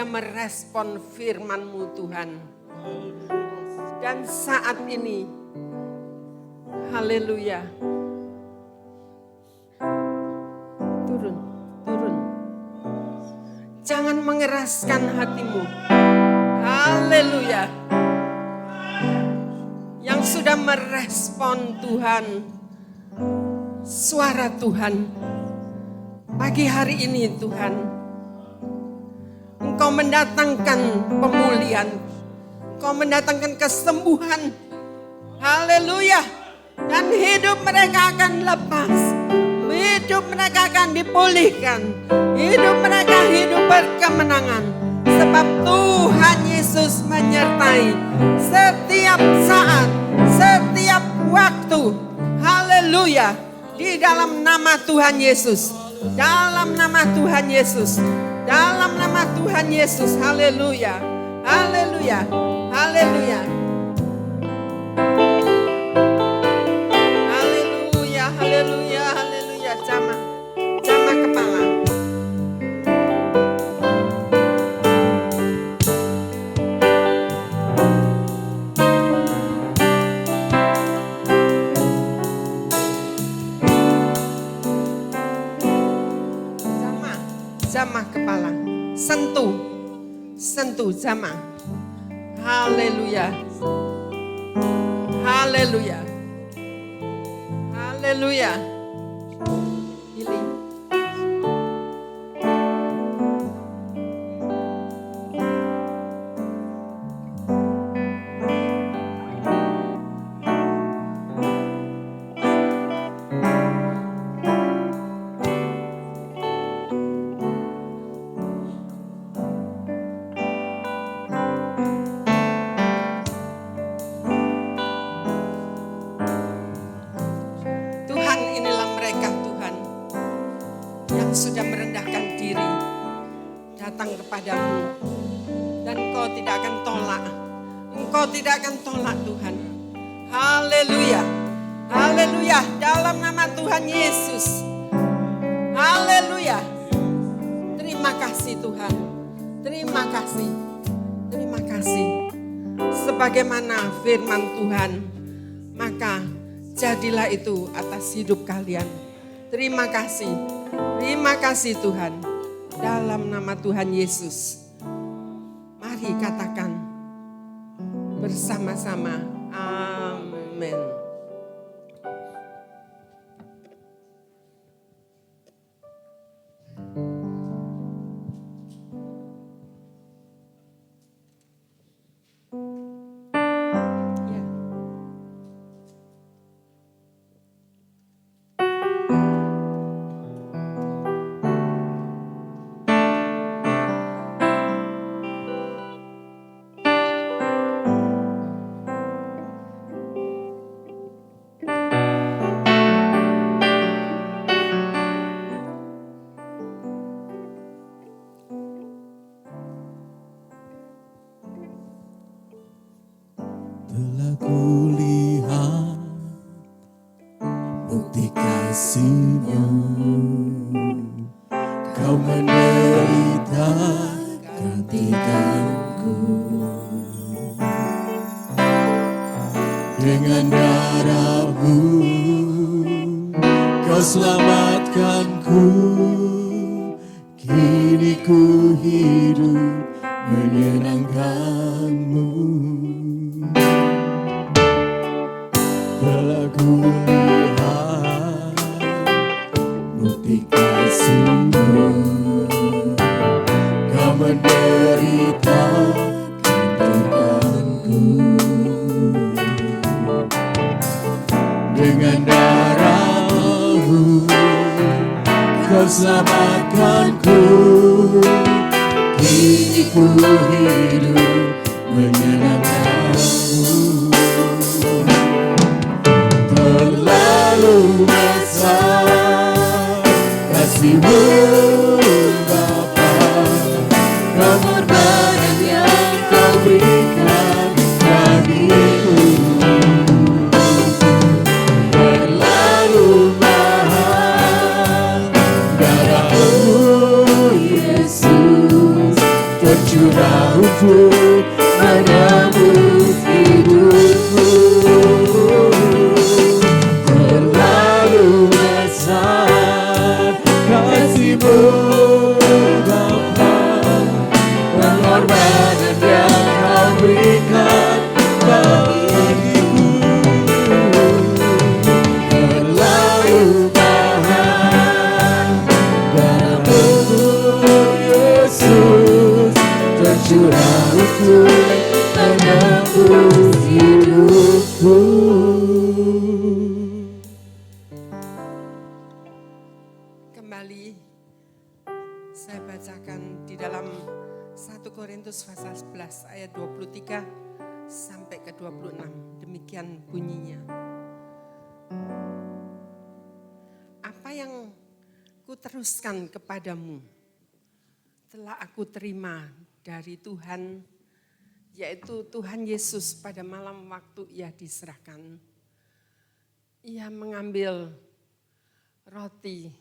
A: Merespon firman-Mu Tuhan. Dan saat ini, haleluya. Turun. Jangan mengeraskan hatimu. Haleluya. Yang sudah merespon Tuhan, suara Tuhan. Pagi hari ini Tuhan, Engkau mendatangkan pemulihan. Engkau mendatangkan kesembuhan. Haleluya. Dan hidup mereka akan lepas. Hidup mereka akan dipulihkan. Hidup mereka hidup berkemenangan. Sebab Tuhan Yesus menyertai setiap saat, setiap waktu. Haleluya. Di dalam nama Tuhan Yesus. Dalam nama Tuhan Yesus. Dalam nama Tuhan Yesus, haleluya, haleluya, haleluya. Haleluya, haleluya, haleluya. Jamah kepala. Jamah kepala, sentuh jamah. Haleluya, haleluya, haleluya. Healing, mereka Tuhan yang sudah merendahkan diri datang kepadamu dan Engkau tidak akan tolak. Engkau tidak akan tolak Tuhan. Haleluya. Haleluya. Dalam nama Tuhan Yesus. Haleluya. Terima kasih Tuhan. Terima kasih. Terima kasih. Sebagaimana firman Tuhan, maka jadilah itu atas hidup kalian. Terima kasih. Terima kasih Tuhan. Dalam nama Tuhan Yesus. Mari katakan bersama-sama. Amin.
B: Telah kulihat bukti kasih-Mu, Kau menderita gantikanku. Dengan darah-Mu Kau selamatkanku. Kini ku hidup menyenangkan-Mu. Telah kulihat bukti kasih-Mu, Kau menderita gantikanku. Dengan darah-Mu Kau selamatkanku. Kini ku hidup menyenangkan-Mu. Terlalu besar kasih-Mu Bapa, pengorbanan yang Kau berikan bagiku. Terlalu mahal darah-Mu Yesus tercurah untuk menebus hidupku. Terlalu besar kasih-Mu Bapa, pengorbanan yang Kau berikan bagiku. Terlalu mahal darah-Mu Yesus tercurah untuk menebus hidupku.
A: Kembali saya bacakan di dalam 1 Korintus pasal 11 ayat 23 sampai ke 26. Demikian bunyinya. Apa yang kuteruskan kepadamu telah aku terima dari Tuhan, yaitu Tuhan Yesus pada malam waktu Ia diserahkan. Ia mengambil roti,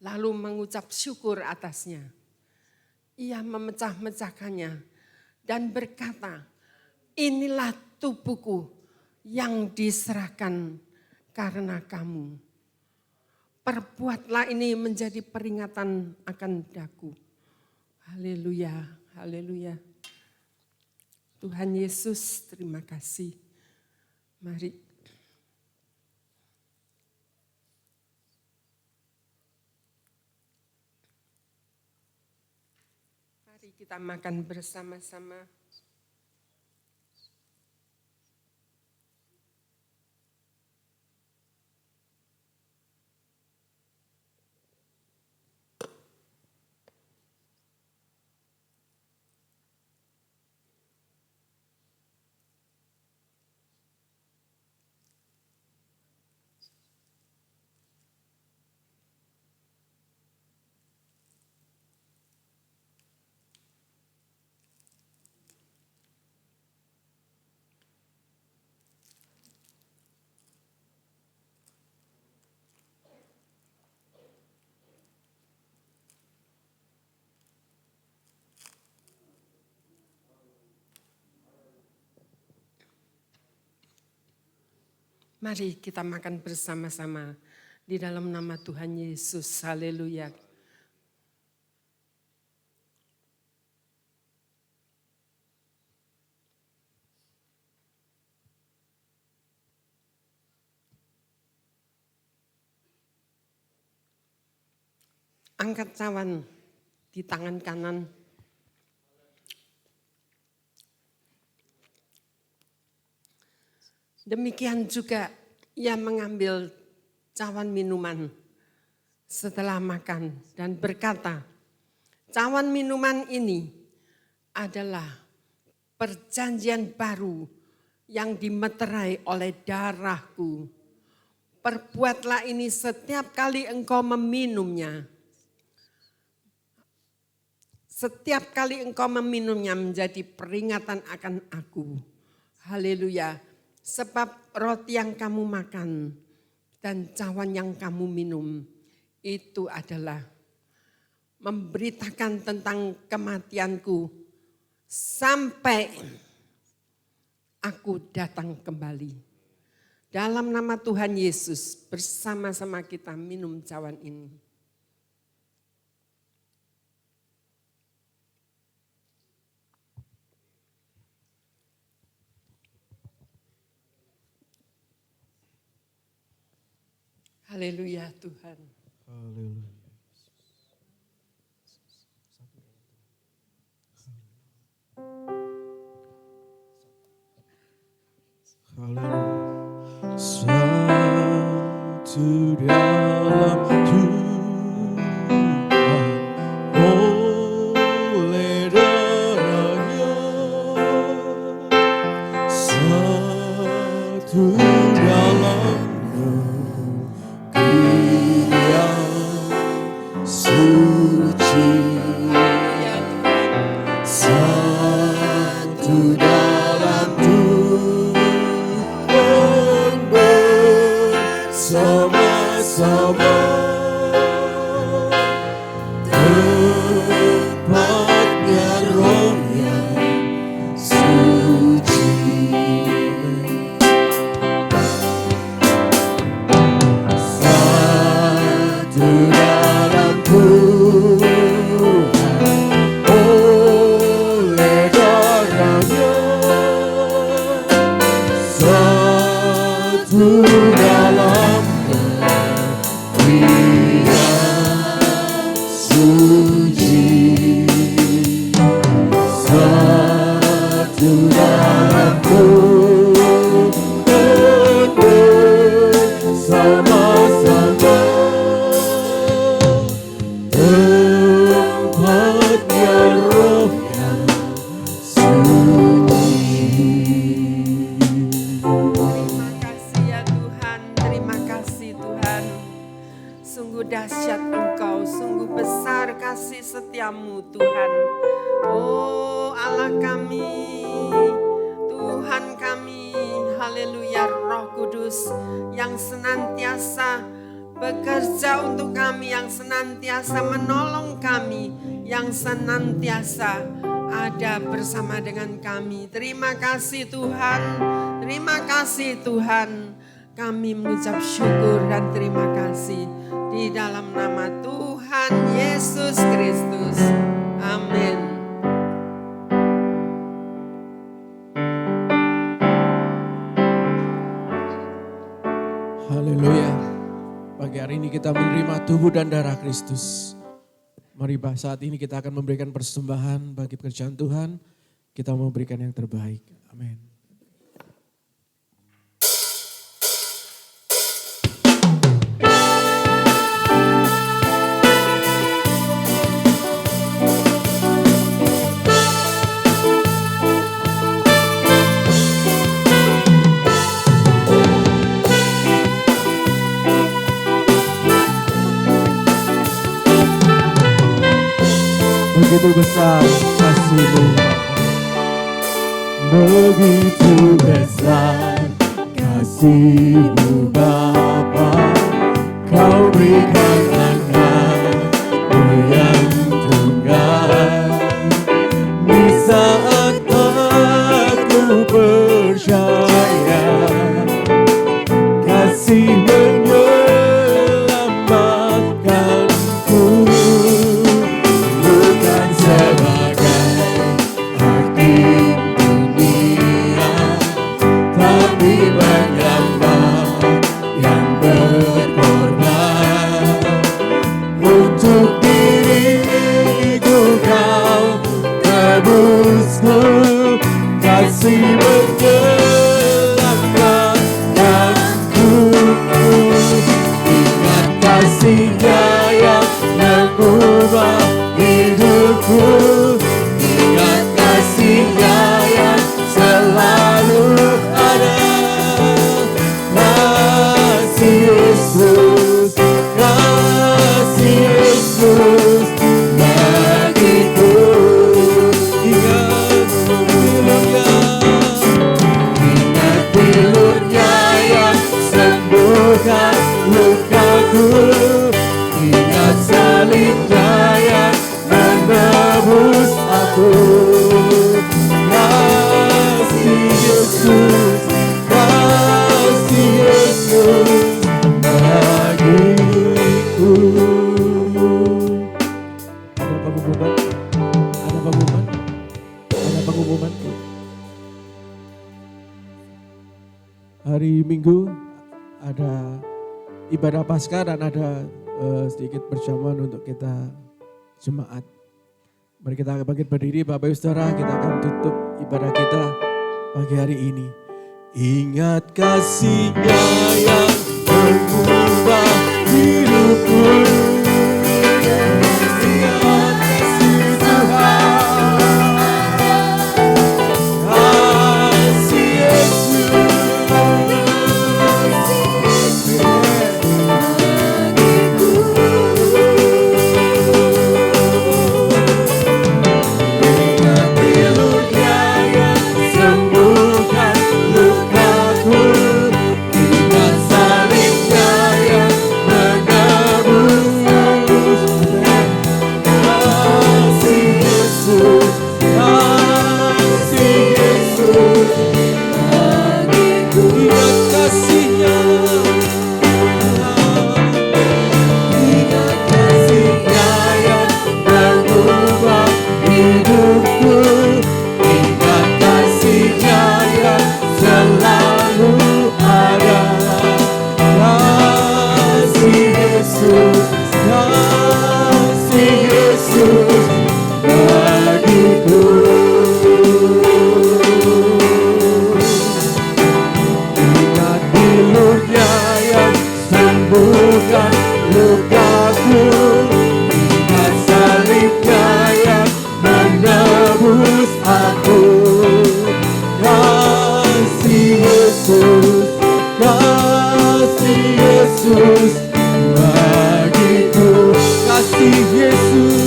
A: lalu mengucap syukur atasnya. Ia memecah-mecahkannya dan berkata, inilah tubuhku yang diserahkan karena kamu. Perbuatlah ini menjadi peringatan akan daku. Haleluya, haleluya. Tuhan Yesus, terima kasih. Mari. Mari kita makan bersama-sama. Mari kita makan bersama-sama di dalam nama Tuhan Yesus. Haleluya. Angkat cawan di tangan kanan. Demikian juga ia mengambil cawan minuman setelah makan dan berkata, cawan minuman ini adalah perjanjian baru yang dimeterai oleh darahku. Perbuatlah ini setiap kali engkau meminumnya. Setiap kali engkau meminumnya menjadi peringatan akan aku. Haleluya. Sebab roti yang kamu makan dan cawan yang kamu minum itu adalah memberitakan tentang kematianku sampai aku datang kembali. Dalam nama Tuhan Yesus bersama-sama kita minum cawan ini. Haleluya Tuhan.
B: Haleluya. Haleluya. Satu dalam Tuhan, oleh darahnya. Satu dalam suci, satu dalam Tuhan bersama-sama, tempatnya Roh yang suci. Satu dalam Tuhan, oleh darahnya. Satu dalam Dia suci. Satu dalam Tuhan bersama-sama, tempatnya Roh yang suci.
A: Terima kasih ya Tuhan, terima kasih Tuhan. Sungguh dahsyat Engkau, sungguh besar kasih setiamu Tuhan. Oh Allah kami, Tuhan kami, haleluya, Roh Kudus yang senantiasa bekerja untuk kami, yang senantiasa menolong kami, yang senantiasa ada bersama dengan kami. Terima kasih Tuhan, terima kasih Tuhan. Kami mengucap syukur dan terima kasih di dalam nama Tuhan Yesus Kristus. Amin.
B: Haleluya. Pagi hari ini kita menerima tubuh dan darah Kristus. Mari saat ini kita akan memberikan persembahan bagi pekerjaan Tuhan. Kita memberikan yang terbaik. Amin. Begitu besar kasih-Mu, begitu besar kasih-Mu Bapa, Kau berikan anak-Mu yang tunggal. Di saat aku percaya hari Minggu ada ibadah Paskah dan ada sedikit perjamuan untuk kita jemaat. Mari kita bangkit berdiri Bapak Ibu Saudara, kita akan tutup ibadah kita pagi hari ini. Ingat kasih-Nya yang mengubah hidupku. Ingat kasih Tuhan, kasih Yesus. Ingat pilu-Nya yang sembuhkan lukaku. Ingat salib-Nya yang menebus. Kasih Yesus, kasih Yesus. Ingat kasih-Nya, ingat kasih-Nya yang mengubah hidupku. Ingat kasih-Nya yang selalu ada. Kasih Yesus, kasih Yesus bagiku. Ingat pilu-Nya yang sembuhkan lukaku. Ingat salib-Nya yang menebus aku. Kasih Yesus, kasih Yesus bagiku. Kasih Yesus,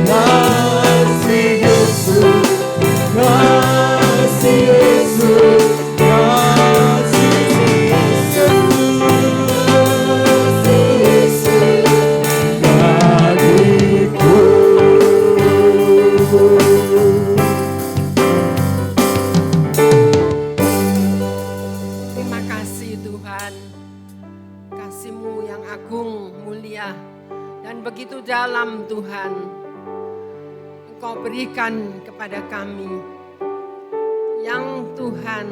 B: kasih Yesus, kasih Yesus, kasih Yesus bagiku.
A: Terima kasih Tuhan, kasih-Mu yang agung, mulia, dan begitu dalam Tuhan. Engkau berikan kepada kami, yang Tuhan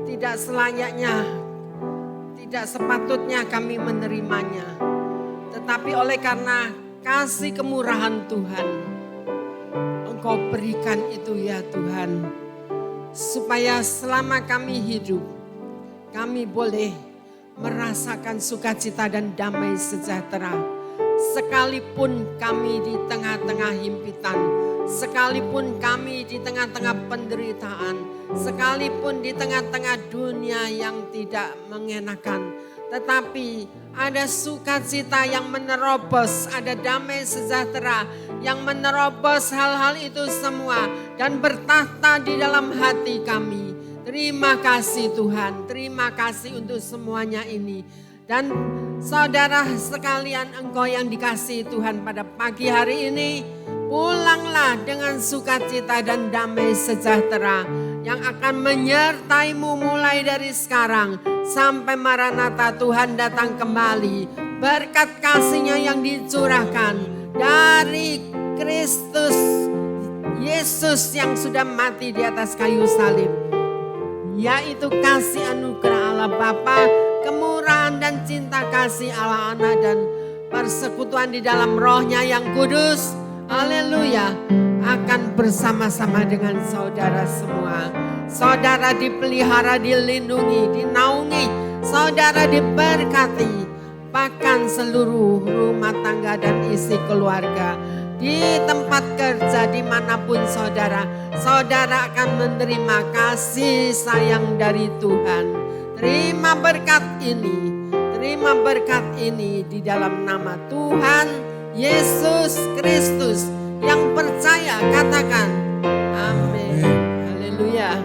A: tidak selayaknya, tidak sepatutnya kami menerimanya. Tetapi oleh karena kasih kemurahan Tuhan, Engkau berikan itu ya Tuhan. Supaya selama kami hidup, kami boleh merasakan sukacita dan damai sejahtera. Sekalipun kami di tengah-tengah himpitan, sekalipun kami di tengah-tengah penderitaan, sekalipun di tengah-tengah dunia yang tidak mengenakan. Tetapi ada sukacita yang menerobos, ada damai sejahtera yang menerobos hal-hal itu semua dan bertahta di dalam hati kami. Terima kasih Tuhan, terima kasih untuk semuanya ini. Dan saudara sekalian, engkau yang dikasihi Tuhan pada pagi hari ini, pulanglah dengan sukacita dan damai sejahtera yang akan menyertaimu mulai dari sekarang sampai Maranatha Tuhan datang kembali. Berkat kasih-Nya yang dicurahkan dari Kristus Yesus yang sudah mati di atas kayu salib, yaitu kasih anugerah Allah Bapa, kemurahan dan cinta kasih Allah Anak, dan persekutuan di dalam Roh-Nya yang kudus, haleluya, akan bersama-sama dengan saudara semua. Saudara dipelihara, dilindungi, dinaungi, saudara diberkati, bahkan seluruh rumah tangga dan isi keluarga. Di tempat kerja dimanapun saudara, saudara akan menerima kasih sayang dari Tuhan. Terima berkat ini di dalam nama Tuhan Yesus Kristus. Yang percaya katakan amin. Haleluya.